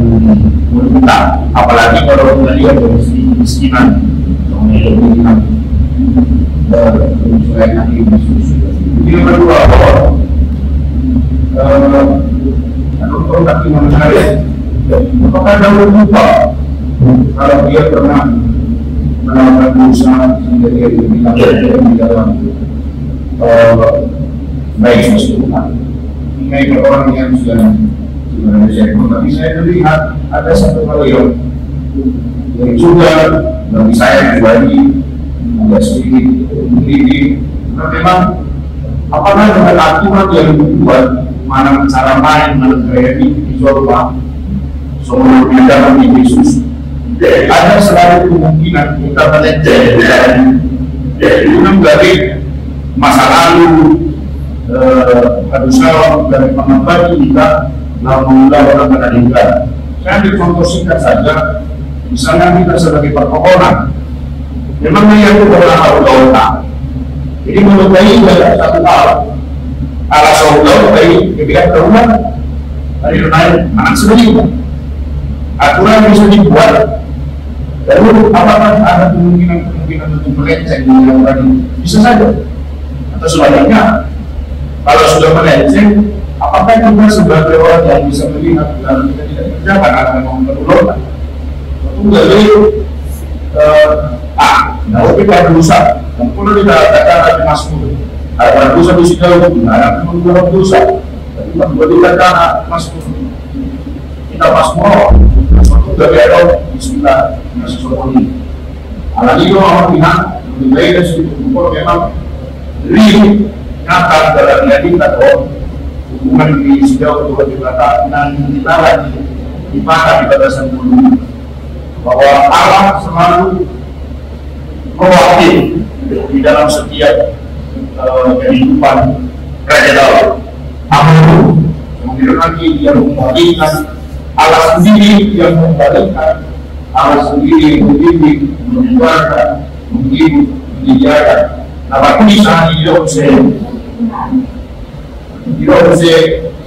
Speaker 5: kita, apalagi kalau kita lihat dari segi kemiskinan yang ini berdua bahwa kalau kaki menarik, apakah dalam lupa kalau dia pernah melakukan usaha sehingga dia di dalam baik sesuatu baik orang yang sudah saya tapi saya melihat ada satu hal yang juga bagi saya pribadi agak sedikit menggigit. Karena memang apakah dengan aturan yang dibuat mana cara main, mana gaya visual semua dalam Yesus ada selalu kemungkinan kita melenceng dari masa lalu harusnya dari pengabdi kita mengulang orang meninggal. Saya ambil contoh singkat saja, misalnya kita sebagai perpohonan memang yang itu adalah Allah. Jadi menurut saya ada satu hal ala Allah dari kebijakan terulang dari lain anak sendiri aturan bisa dibuat. Lalu apakah ada kemungkinan untuk melenceng yang tadi? Bisa saja. Atau sebaliknya, kalau sudah melenceng, apakah kita sebagai orang yang bisa melihat dalam kita tidak kerjakan akan memperulangkan? Jadi, nah, kita berusaha. Dan kalau kita katakan ada Mazmur, ada dosa di situ, ada membuat dosa. Tapi kalau kita katakan Mazmur, kita Mazmur. Dari Allah Bismillah sesuatu ini. Apalagi kalau orang pihak lebih baik dari situ kalau memang lebih nyata dalam kita atau hubungan di sejauh dua dikatakan kita lagi di mana di batasan bulu bahwa Allah selalu mewakili di dalam setiap kehidupan Raja Daud. Amin. Kemudian lagi dia mewakilkan Allah sendiri yang membalikkan, Allah sendiri yang membimbing, mengeluarkan, mengirim, menjaga. Nah, bisa hidup saya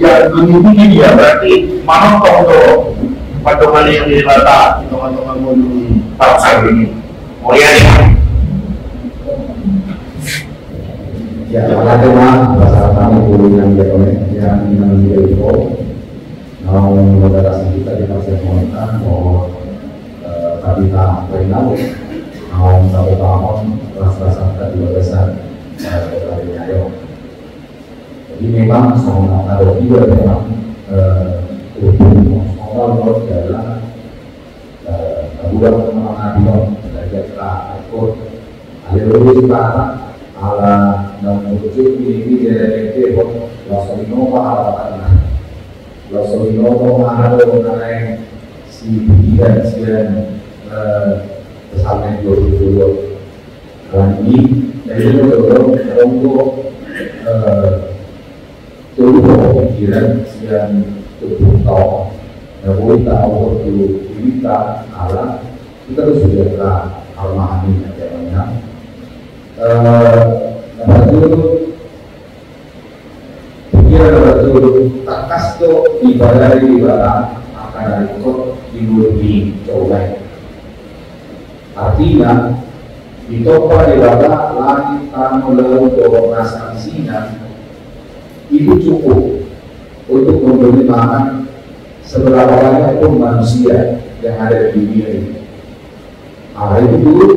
Speaker 5: yang mengikuti dia berarti manotong to patungan yang dilata teman-teman menurut tafsir ini. Oh ya.
Speaker 7: Ya, tema bahasa kami guru yang mau moderasi kita di pasir montan mau tadi tahap perinau mau satu tahun rasa kita dua besar dari ayo. Jadi memang sama taruh juga memang soal jalan buat mengenal dari kita ikut alur para ala dan menuju ini jadi langsung ala Rasulullah mengaruh mengenai si bidan sekian pesannya 22 kali ini dari itu untuk tubuh pikiran sekian tubuh tahu yang tahu waktu kita Allah kita tuh sudah al-mahami namanya takas to ibadah akan ikut dimulai coba. Artinya itu pada ibadah langit tanah laut rasa isinya itu cukup untuk memberi makan seberapa banyak pun manusia yang ada di dunia ini. Itu dulu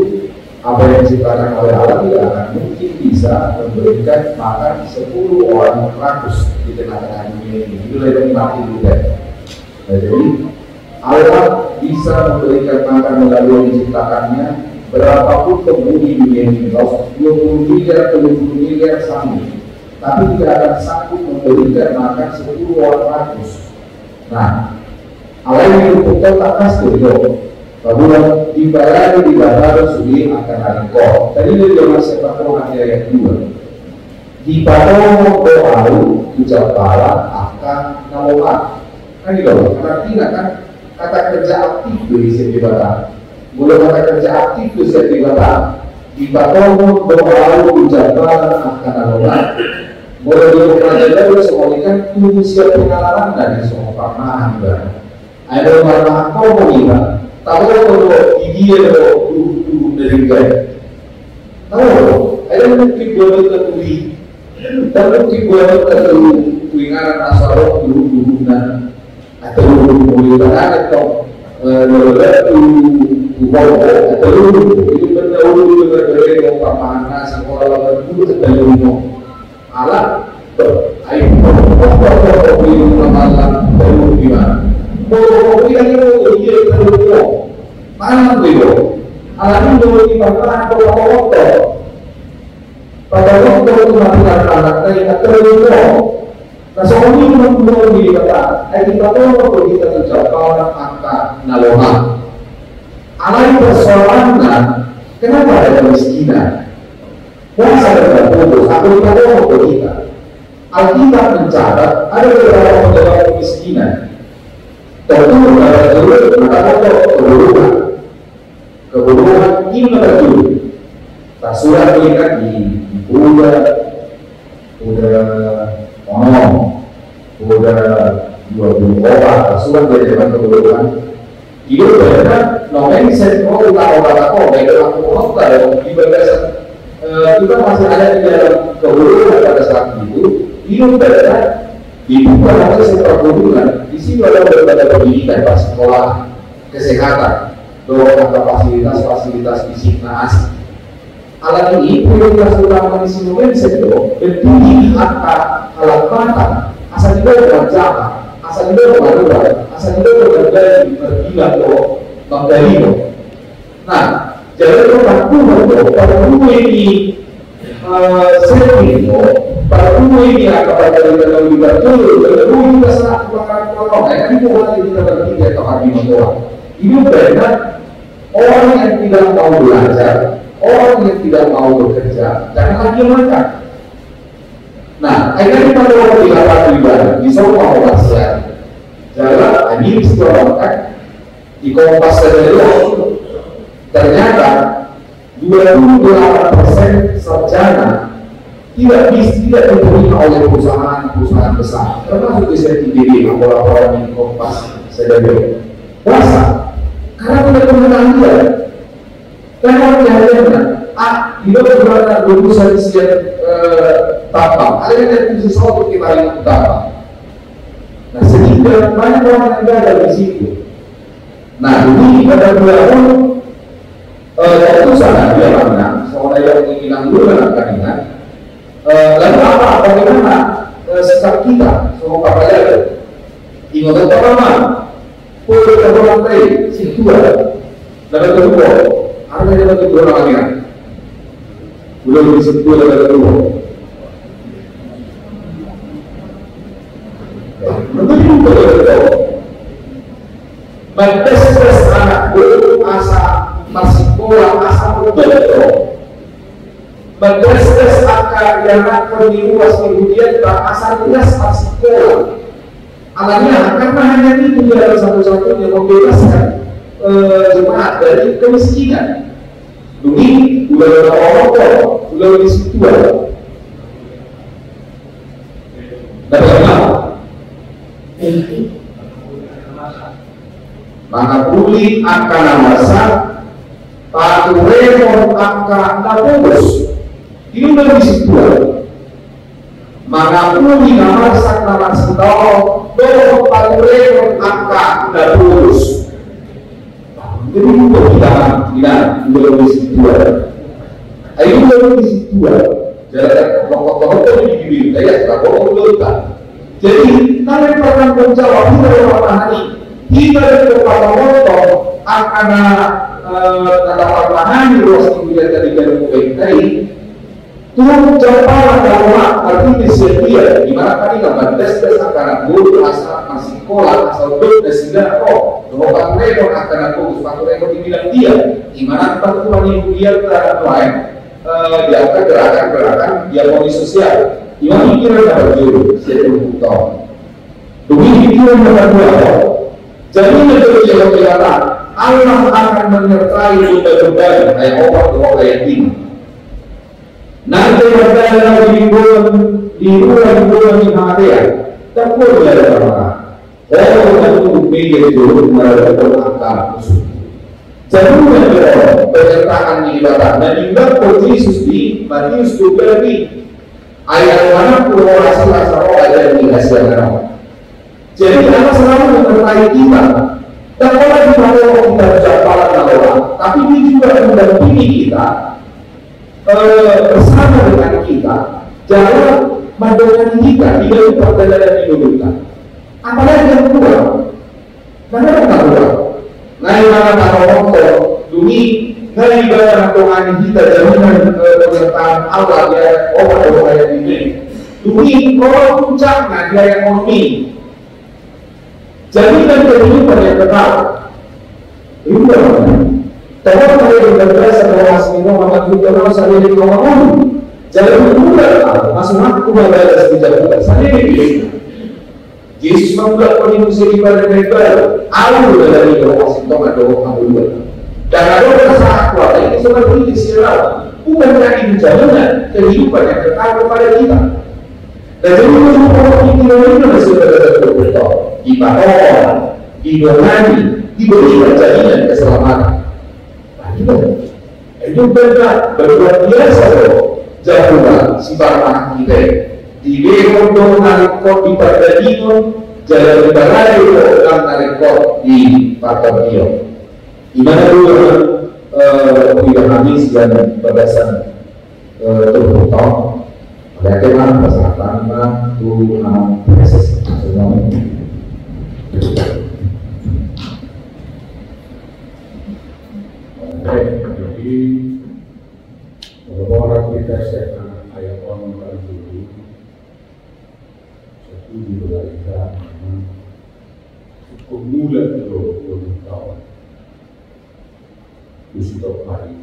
Speaker 7: apa yang diciptakan oleh Allah tidak akan mungkin bisa memberikan makan 10 orang 100 di tengah-tengah dunia ini. Itulah yang mati juga. Jadi Allah bisa memberikan makan melalui yang diciptakannya berapapun penghuni dunia ini, 20 miliar, 30 miliar sanggup, tapi tidak akan sanggup memberikan makan 10 orang 100. Nah, Allah yang betul tak pasti itu. Bahwa dibayar sudah akan ada kok. Tadi dia bilang sepak bola ayat 2. Dibayar doa ucap bala akan nolak. Kan gitu. Artinya kan kata kerja aktif dari segi bala. Mulai kata kerja aktif dari segi bala. Dibayar doa ucap bala akan nolak. Mulai dulu pelajaran itu semuanya kan siap pengalaman dari semua pernah anda. Ada pernah kau mengira, tahu kalau dia dulu dari gaya. Tahu, ada mungkin buat tertulis, dan mungkin buat tertulis kuingaran asal dulu atau dulu atau atau itu berdahulu berbagai pemahaman sekolah dulu terdahulu alat ayo malam dahulu gimana mau yang itu dia terdahulu mana itu alatnya dulu di pemahaman atau pada waktu itu matikan alatnya yang terdahulu. Nah, soal ini membuat diri kita, kita tahu kita tercapai angka naloha. Alai persoalannya, kenapa ada kemiskinan? Masa ada putus, aku tahu kita. Alkitab mencatat ada beberapa penyebab kemiskinan. Tentu ada keburukan. Keburukan ini betul. Tak surat mengikat di udah udah surat dari zaman keburukan. Itu benar, namanya saya mau utara-utara baik dalam kota dan di berdasar kita masih ada di dalam keburukan pada saat itu benar dibuka oleh seperburukan. Di situ ada berbagai pendidikan, sekolah, kesehatan, beberapa fasilitas fisik naas. Alat ini prioritas utama di sini sektor berdiri angka alat mata, asal juga berjalan. Asal itu berubah, asal itu berganti bergila atau menggali. Nah, jadi pada dulu ini sering pada dulu ini akan dari dalam betul juga sangat kurang. Ini bukan kita berpikir atau hari ini benar orang yang tidak mau belajar, orang yang tidak mau bekerja, jangan lagi makan. Nah, akhirnya pada waktu di lapangan pribadi, di semua orang siap. Jalan ini disebabkan di Kompas Sederhana ternyata 28% sarjana tidak diterima oleh perusahaan besar, termasuk di STDB laporan di Kompas Sederhana. Puasa karena tidak penggunaan dia. Karena kehadiran tidak berada lulusan sekian tambang, ada yang sesuatu kita yang tambang. Nah, sehingga banyak orang yang ada di situ. Nah, ini pada bulan keputusan dia mana, seorang yang menginginkan dulu akan ingat. Lalu bagaimana sikap kita, semua pelajar? Ingat pertama, pulau terbantai, situ ada. Dan kedua, ada yang kedua lagi. Belum di situ ada kedua. Begitu betul. Mendes anak guru asa masih kurang asa betul. Mendes angka yang akan diulas kemudian asa jelas masih kurang. Alanya karena hanya itu adalah satu-satunya yang membebaskan jemaat dari kemiskinan. Demi udah orang udah di situ ada. Maka pulih akan masa patu remon akan nabus ini udah disitu. Maka pulih masa nama setau doh patu remon akan nabus jadi itu tidak udah disitu. Ayo udah disitu. Jadi pokok-pokok itu dibimbing ya kalau udah. Jadi, kami pernah menjawab kita memahami kita kepada motor akan ada perlahan luas kemudian dari jalur tadi turun jawaban dalam arti setia di mana kami dapat tes akan guru asal masih sekolah asal betul sehingga bahwa mereka akan aku faktor yang dibilang dia di mana pertemuan yang dia lain diangkat gerakan dialog sosial. Yang pikiran dapat juru, saya berhutang. Demi pikiran dapat juru. Jadi menurut yang berkata, Allah akan menyertai berbagai ayat obat ayat ini. Nanti berkata lagi pun di bulan Maria, tempur dari mana? Itu mikir dulu melakukan akal musuh. Jadi penyertaan ibadah dan juga Yesus di Matius 12 ayat mana puluh rasa ada di hasilnya. Jadi Allah selalu menyertai kita. Dan kalau kita berjamaah dengan orang, tapi ini juga mendampingi kita bersama dengan kita. Jangan mendengar kita tidak lupa dengan hidup kita. Apalagi yang kedua, mana yang kedua? Naik mana motor, demi naik barang Tuhan kita jaminan penyertaan Allah ya orang yang ini. Demi kalau puncak dia yang ekonomi. Jaminan kehidupan yang kekal. Itu apa? Kalau kalian berbiasa bahwa semua maka kita harus ada di kawan. Jangan mudah, masuk aku berada di jalan saya ini. Yesus membuat penyusun ibadah mereka. Aku dari Washington ada orang dua. Dan ada rasa kuat ini seperti istilah. Bukan lagi jaminan kehidupan yang kekal kepada kita. Dan jadi orang ini masih berdoa. Ibadah, didoakan, diberikan jaminan keselamatan. Itu benar berbuat biasa loh. Jauhlah sifat anak kita. Di dewan dengan kau di Pardadino, jalan berlari dengan narik kau di Pardadino. Di mana dulu tidak habis dan berdasar terpotong. Bagaimana persyaratan Tuhan proses
Speaker 8: jadi orang kita sekarang ayat orang dulu satu diberikan cukup mudah untuk tahun untuk hari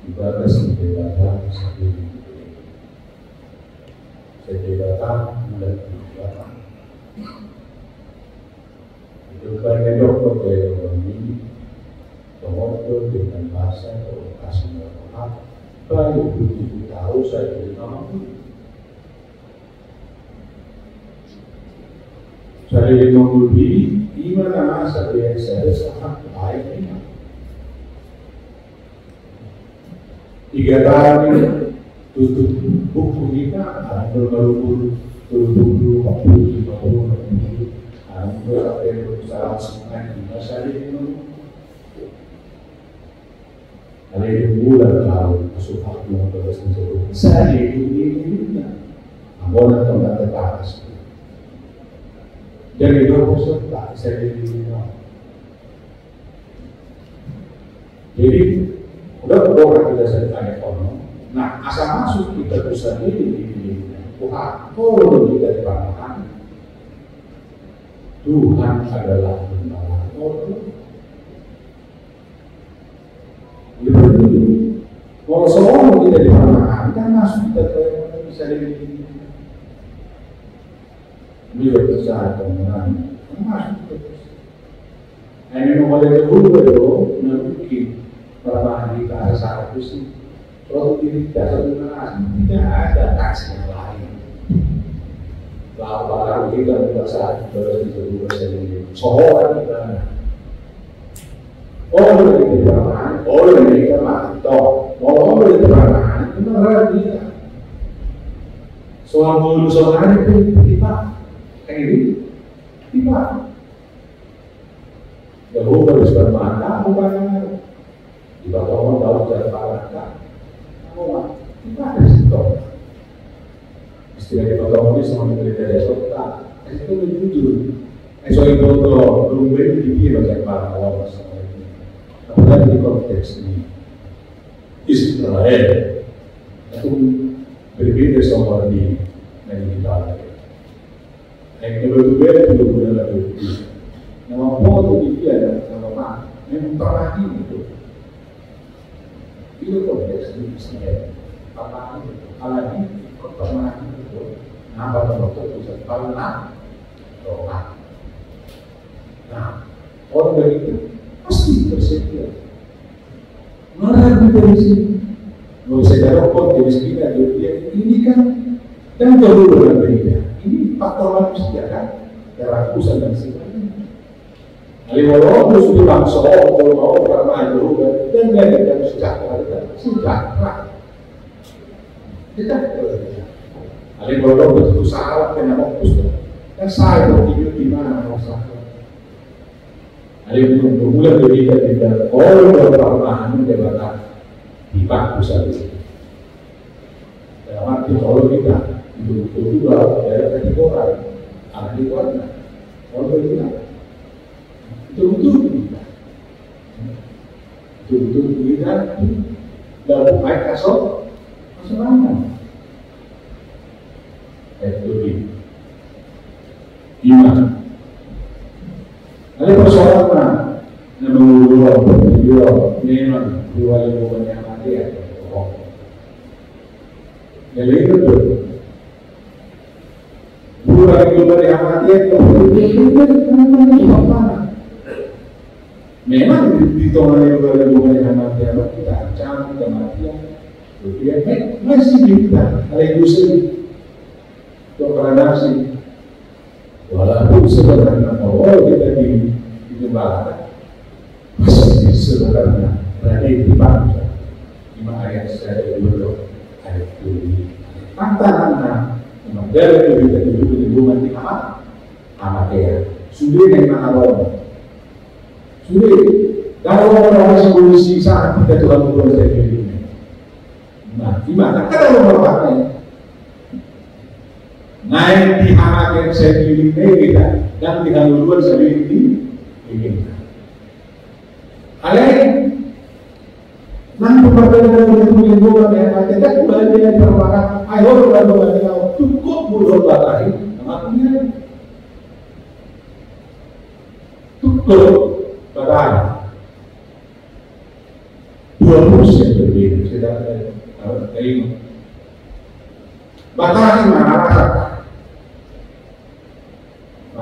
Speaker 8: ibadah sekitar sendiri sekitar mudah dilakukan itu karena dokter yang ini pengotor dengan bahasa atau kasih berdoa baik begitu tahu saya tidak mampu saya menguji di mana masa yang saya sangat baik ini 3 tahun ini tutup buku kita ada baru 20 ada salah sungai di masa ini ada yang bulan tahu sudah mengapas menjadi saya ini amor tempat terbatas jadi itu maksudnya saya ini jadi udah orang kita saya kono nah asal masuk kita bisa ini kalau kita dipanggil Tuhan adalah Tuhan kalau seorang tidak dipanggil kan masuk kita bisa ini beliau besar kemenangan masuk ini memulai dulu nanti berapa hari ke arah sana itu sih kalau tidak ada taksi yang lain barang kita tidak saat terus itu sendiri seorang kita orang yang diperlukan orang yang kita mantap orang yang diperlukan itu adalah kita soal mulu soal itu kita ini kita jauh harus bermata bukan di bawah orang tahu cara paraka kita ada situ istilah kita tahu ini sama dengan dari sota itu jujur soal itu belum berpikir macam mana orang sama ini apalagi di konteks ini Israel itu berbeda sama di negara yang kedua itu belum lagi nama foto dia dan nama yang terakhir itu konteks ini Israel apa apalagi pertemanan itu nama waktu bisa pernah doa nah orang begitu pasti bersedia mana dari sini nggak bisa jawab kok jenis kita dia ini kan Dan jauh berbeda. Ini faktor manusia kan, kerakusan dan sebagainya. Kalau terus dipaksa, kalau mau ramai juga, dan dia tidak sejahtera. Tidak. Kalau betul salah kena fokus. Kan saya berpikir di mana masalah. Belum bermula dari kita perlahan jabatan dipaksa saja. Dalam arti kalau kita betul-betul dari kategori ahli warna, kalau kita betul-betul kita dalam baik kasar masalah. Itu iman. Ada persoalan yang mengulang memang dua lingkungan yang ada ya. Jadi itu dua lingkungan yang ada itu memang di tengah dua lingkungan yang ada kita ancam kematian. Kemudian masih kita ada industri toleransi. Walaupun sebenarnya kalau kita di Jembatan masih sebenarnya berada di bangsa 5 ayat saya dulu ayat 2 tantangan model kita hidup di lingkungan di amat ya sudah yang mana sudah kalau orang solusi saat kita Tuhan berusaha ini nah gimana kalau merupakan naik di amat yang saya pilih kita dan di haluan saya pilih ini. Alain, nanti pertanyaan lingkungan yang tidak boleh diperlukan. Ayo kita cukup mudah batari, makanya cukup batari. Dua musim berbeda. Sudah terima. Batari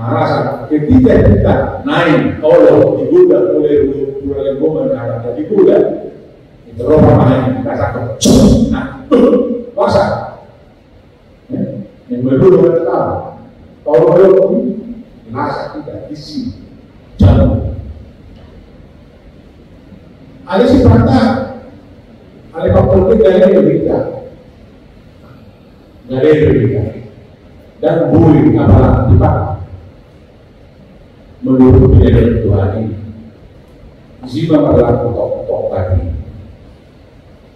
Speaker 8: merasa ketika kita naik Allah digugat oleh dua lingkungan karena digugat itu roh naik kita sakit nah puasa yang berdua tahu kalau belum merasa kita isi jalan ada si perantah ada faktor dari Amerika dan bui apalah dipakai menurut pilihan Tuhan ini Zima adalah tok tadi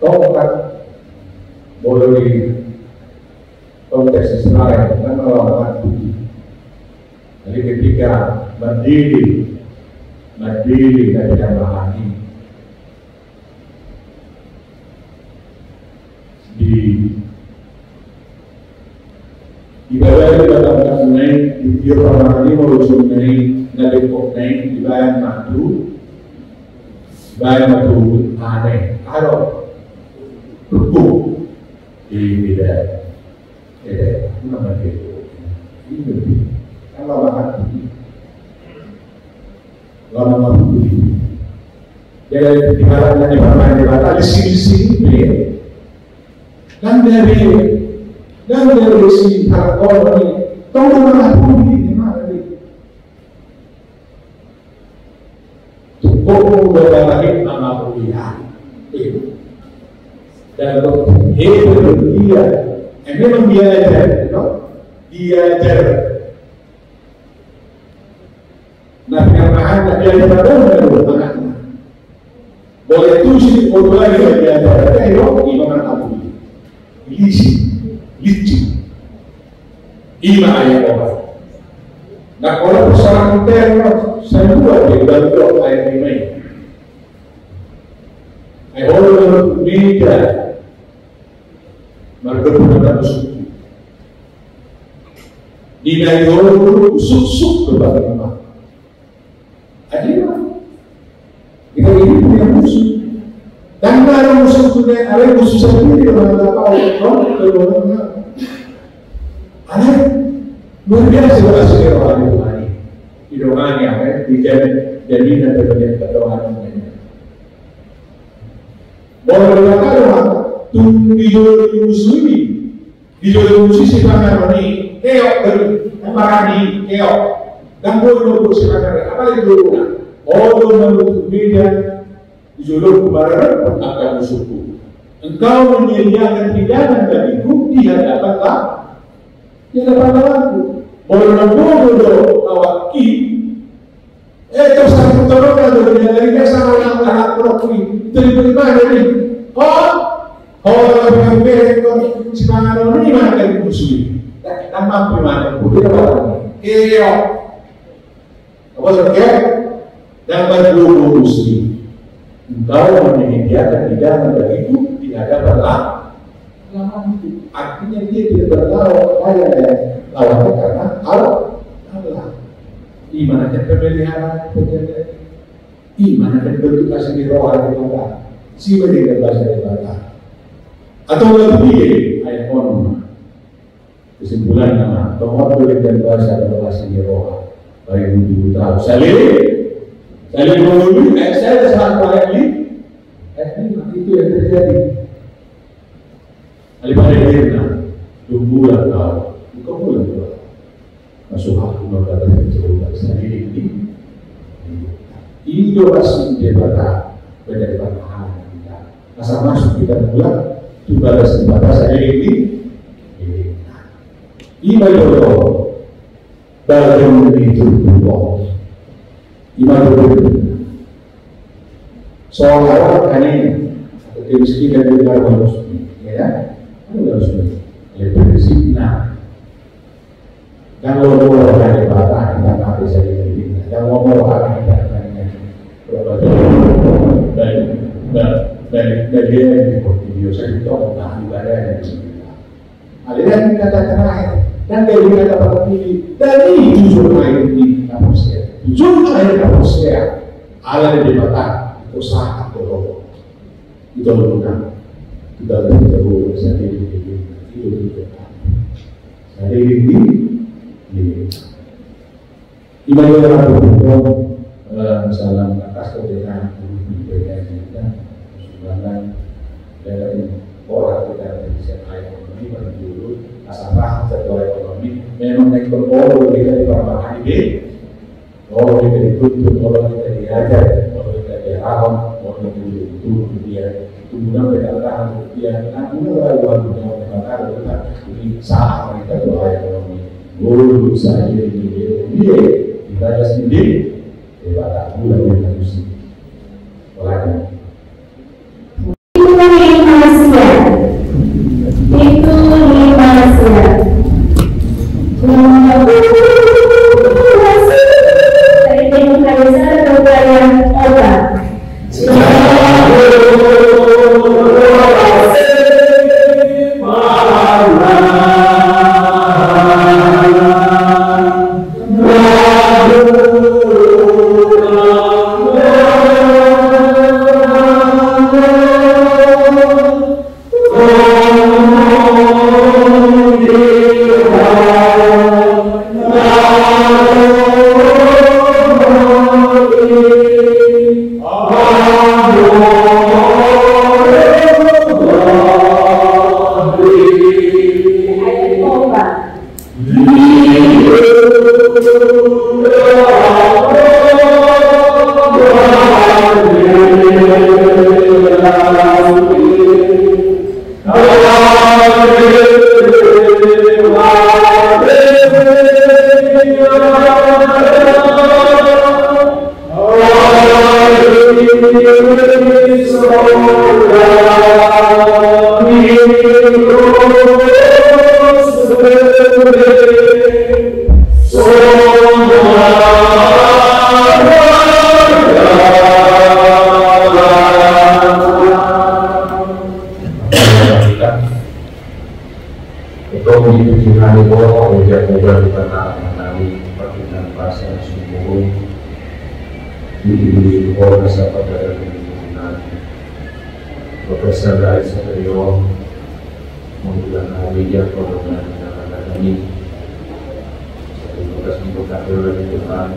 Speaker 8: tongkat boleh di konteks Israel dan melawan bukti jadi ketika berdiri dari jamaah ini di bawah itu datangkan naik di tiap orang ini merujuk naik dari kok naik dibayar madu aneh kalau hukum di beda nama itu ini lebih kalau lama bukti jadi diharapkan di mana di sini dan dari si hardcore ini tahu mana bukti cukup berlari nama kuliah dan hidup dia memang dia ajar nah karena anak dia anaknya boleh tuh untuk lagi dia ajar gimana aku licin ayat Allah. Nah kalau persoalan teror saya buat di dalam ayat ini. Ayat Allah beda. Mereka benar suci. Di ayat Allah susuk kepada Allah. Adillah. Kita ini punya musuh. Dan ada musuh punya ada musuh sendiri orang tak tahu orang ada luar biasa berhasil orang Tuhan di doanya jaminan terhadap kedoaannya. Boleh berkata tunggu muslimin Di dalam musisi sekarang ini, keok marani keok, dan bodoh sekarang apa yang dulu? Bodoh menurut media, di dalam kemarin akan musuhku. Engkau menyediakan hidangan bagiku di hadapan lawanku. Bodoh awaki. Terus aku terus dari desa orang anak rokui terima dari orang yang semangat ini mana dari musuh dan mampu mana boleh orang keo apa saja dan berdua musuh engkau menyediakan hidangan bagiku di hadapan lawanku. Artinya dia tidak bertahu lawannya karena Allah. Iman akan pemeliharaan penjaga, iman akan bentuk kasih di roh ada Allah, si menjaga bahasa Allah. Atau lebih ayat on kesimpulan nama bahwa boleh dan bahasa adalah kasih di roh. Baik untuk tahu saling mengundi. Saya sangat baik itu yang terjadi. Alibada Irna, 2 bulan tahu, bukan bulan tahu. Masuk aku mengatakan cerita sendiri ini dorasi debata berdasarkan hal kita asal masuk kita pulang itu balas ini ibadah bagian itu Allah ibadah soal kan ini kemiskinan di dalam muslim ya harus lebih disiplin. Kalau mau orang ibadah kita mati saja ini. Kalau mau orang ibadah dari video saya itu orang ibadah yang disebut. Aliran kata terakhir dan dari kata pertama dari jujur ini manusia. Jujur manusia Allah di mata itu sangat bodoh. Itu bukan kita tidak boleh sendiri itu ini. Ibadah hukum salam atas kebenaran budaya kita, sumbangan dari orang kita dari sektor ekonomi berdulu asal sektor ekonomi memang ekspor kita di perbankan ini, kalau kita dituntut, kalau kita diajar, kalau kita dirawat, kalau kita itu dia kemudian berkatakan dia kemudian lalu berkata ini saat kita doa ekonomi. Guru saya ini dia ibadah sendiri ibadah bulan yang manusia olehnya itu Profesor dari Superior menggunakan media program ini tugas untuk kader dari Tuhan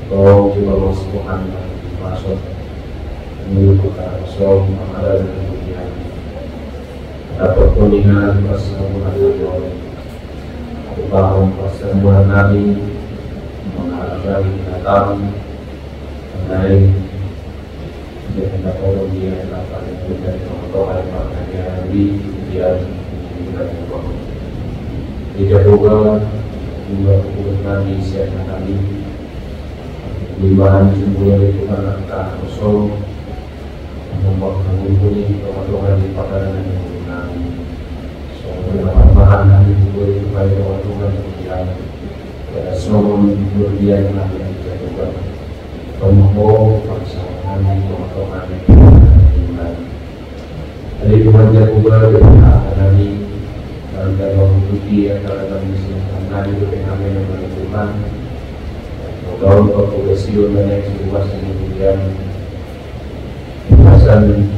Speaker 8: kau juga masukkan masuk menuju ke arah Som ada dan kemudian dapat
Speaker 3: pertolongan persembuhan Tuhan. Bangun persembuhan kami menghargai datang mengenai dia tolong dia dapat menjadi contoh makanya di dia menggunakan dia juga kami siapkan kami limpahan jumlah itu akan kosong membuat mengumpuli teman-teman di padanan yang menggunakan soal bahan kami juga supaya teman-teman yang semua berlian kami yang dijatuhkan pemohon pasangan kami teman-teman yang menggunakan dari kemudian juga dengan kami dan dalam bukti antara kami semua itu dengan kami yang menentukan dalam progresio dan eksklusi kemudian pembahasan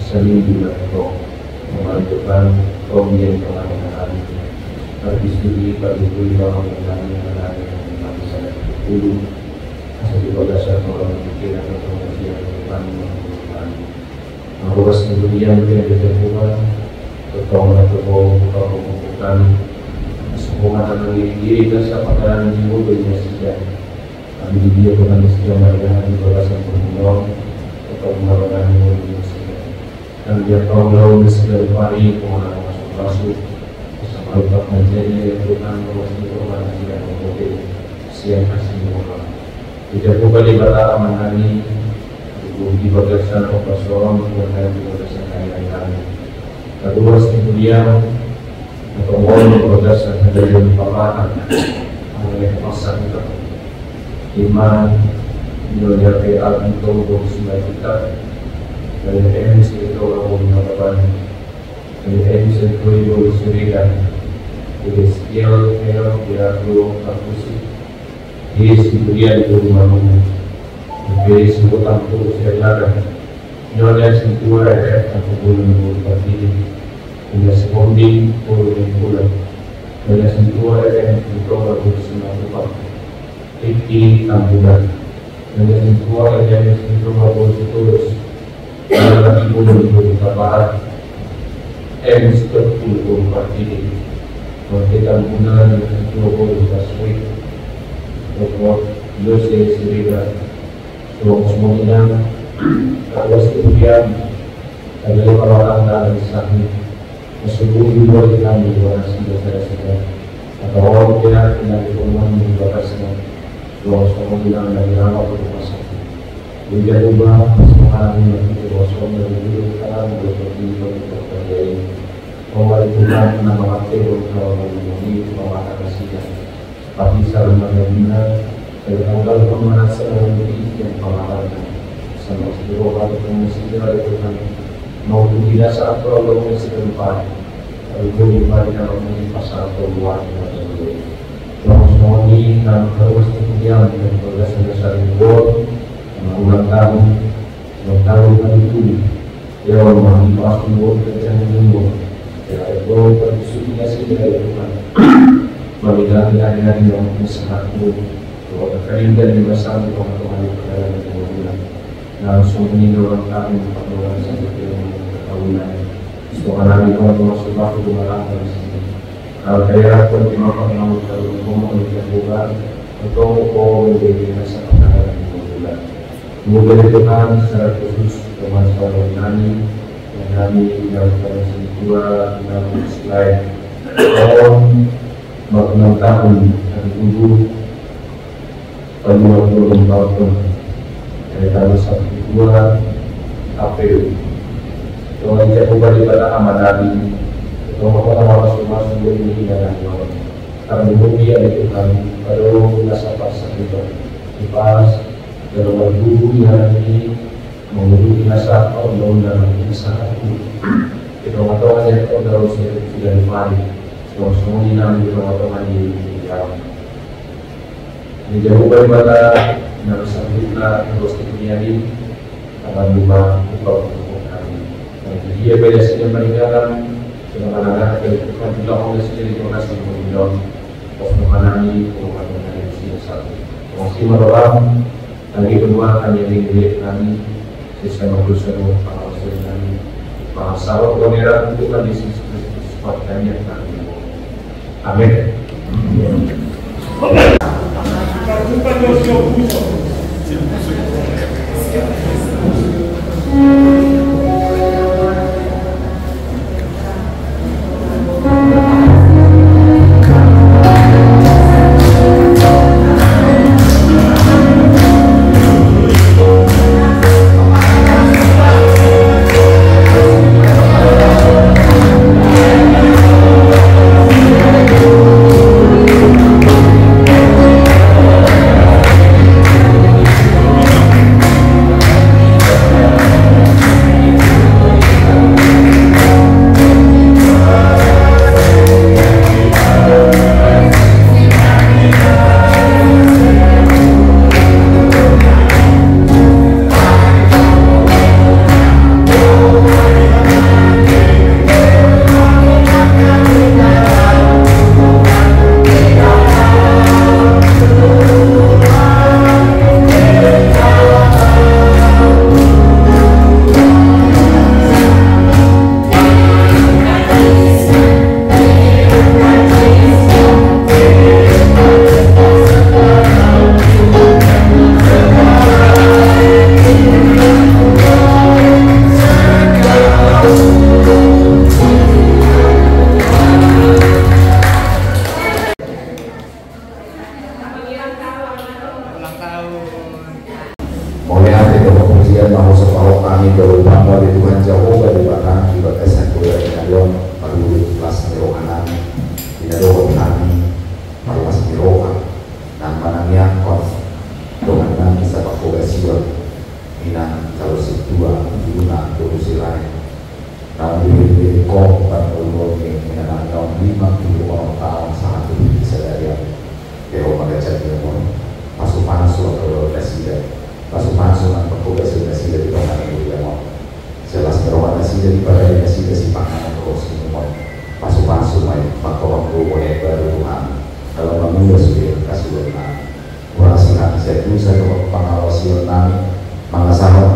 Speaker 3: seni juga untuk menentukan kemudian pengamatan bagi studi bagi bahwa mengenai yang bisa dulu asal dasar orang pikir atau pengajian depan menentukan bahwa kemudian yang ditentukan terutama atau menentukan semua tentang diri dan siapa dan jiwa berjaya kami dia bukan istilah mereka di balasan pembunuh atau pembunuhan Indonesia dan dia tahu lalu segala hari kemudian masuk bersama letak menjadi Tuhan mewakili orang yang mengikuti siang kasih orang tidak bukan ibadah aman hari di bagasan operasional dengan di bagasan kaya kami kedua kemudian atau orang bagasan dari paparan oleh pasar kita iman dunia PA untuk berusaha kita dari MC itu orang mengatakan dari MC itu berusaha dari skill dia perlu akusi dia kemudian itu membangun dari sebutan itu saya lakukan nyonya sentuh ada aku belum berpikir punya sekonding punya nyonya sentuh ada untuk berusaha Iki tambulan dengan semua yang semua terus dalam ibu berbarat seperti parti kita guna dengan semua bersuai untuk Yose Siriga semuanya kalau kemudian ada orang dalam sahih meskipun juga kami sudah selesai atau orang tidak dengan membatasi Doa semua bilang dari awal berumah sakit. Dia ubah semangat itu doa semua dari dulu sekarang berseperti terjadi. Bahwa Tuhan nama hati kalau menjadi pemata kasihnya. Tapi saling mendengar dari tanggal pemanasan lebih yang pengalaman sama seluruh atau mengisi dari Tuhan maupun tidak saat Allah mengisi tempat. Lalu ibadah dalam pasar atau luar atau semua ini dan terus kemudian dan berdasar impor ulang tahun itu dia memahami paspor dan impor ya itu berisunya sih dari Tuhan bagi hari-hari yang sangatku bahwa kalian dan bersama teman-teman yang berada langsung ini ulang tahun 14 sampai tahunan semoga hari teman-teman sudah berumah kalau daerah pun dimakan namun kalau ngomong dilakukan untuk menjadi masa penanganan bulan. Kemudian Tuhan secara khusus teman sekolah nani yang kami dilakukan kedua dalam slide tahun 46 tahun dan 20 tahun dari tanggal 1 April. Tuhan saya kembali pada amanah orang masing-masing ini dan karena dia itu kan baru nasa pasar itu pas dalam guru yang ini mengurusi nasa orang dalam sangat itu atau aja kalau sudah dimari semua ini nanti teman-teman di dalam ini jauh daripada nasa sabitlah terus kemudian tanggal 5 kami dia beda saja meninggalkan Sebenarnya kita tidak oleh sendiri donasi kemudian mengenai penguatan dari satu. Masih menolong lagi kedua kami yang sistem berusaha pengawasan kami bahasa pengeran itu kan di sisi kekuatan yang kami. Amin.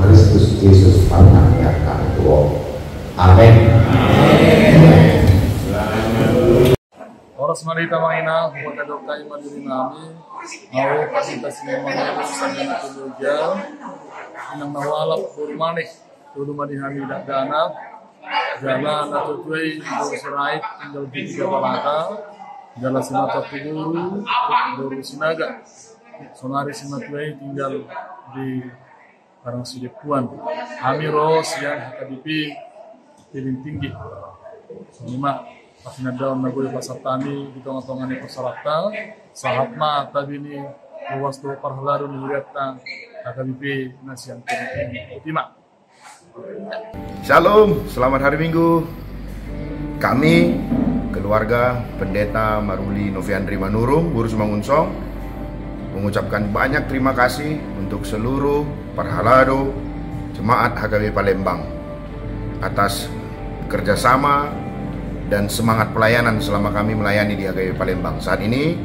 Speaker 3: Kristus Yesus panjangnya kami doa. Amin.
Speaker 9: Oras marita mangina buat dokter iman diri nami mau kasih testimoni saja keluarga yang nawalap burmanik tuh madihani dana jalan atau tuai berserait tinggal di tiga balata jalan sinata kuburu baru sinaga sonari sinatuai tinggal di Karang Sidipuan kami ros yang HKBP piling tinggi lima pasina daun nagoy pasar tani di tengah-tengah ni pasarata sahatma tadi ni luas tu parhalaru ni lihatna HKBP nasian ultima.
Speaker 7: Shalom, selamat hari Minggu. Kami keluarga Pendeta Maruli Noviandri Manurung, Guru Sumangunsong, mengucapkan banyak terima kasih untuk seluruh parhalado jemaat HKBP Palembang atas kerjasama dan semangat pelayanan selama kami melayani di HKBP Palembang. Saat ini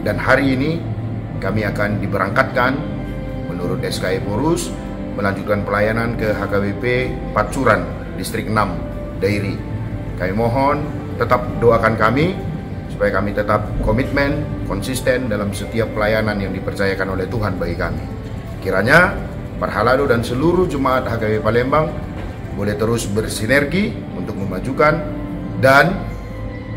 Speaker 7: dan hari ini kami akan diberangkatkan menurut SKI Porus melanjutkan pelayanan ke HKBP Pacuran, Distrik 6, Dairi. Kami mohon tetap doakan kami supaya kami tetap komitmen, konsisten dalam setiap pelayanan yang dipercayakan oleh Tuhan bagi kami. Kiranya Parhalado dan seluruh jemaat HKBP Palembang boleh terus bersinergi untuk memajukan dan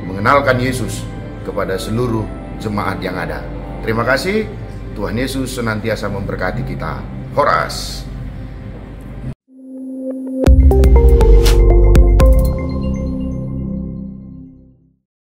Speaker 7: mengenalkan Yesus kepada seluruh jemaat yang ada. Terima kasih, Tuhan Yesus senantiasa memberkati kita. Horas.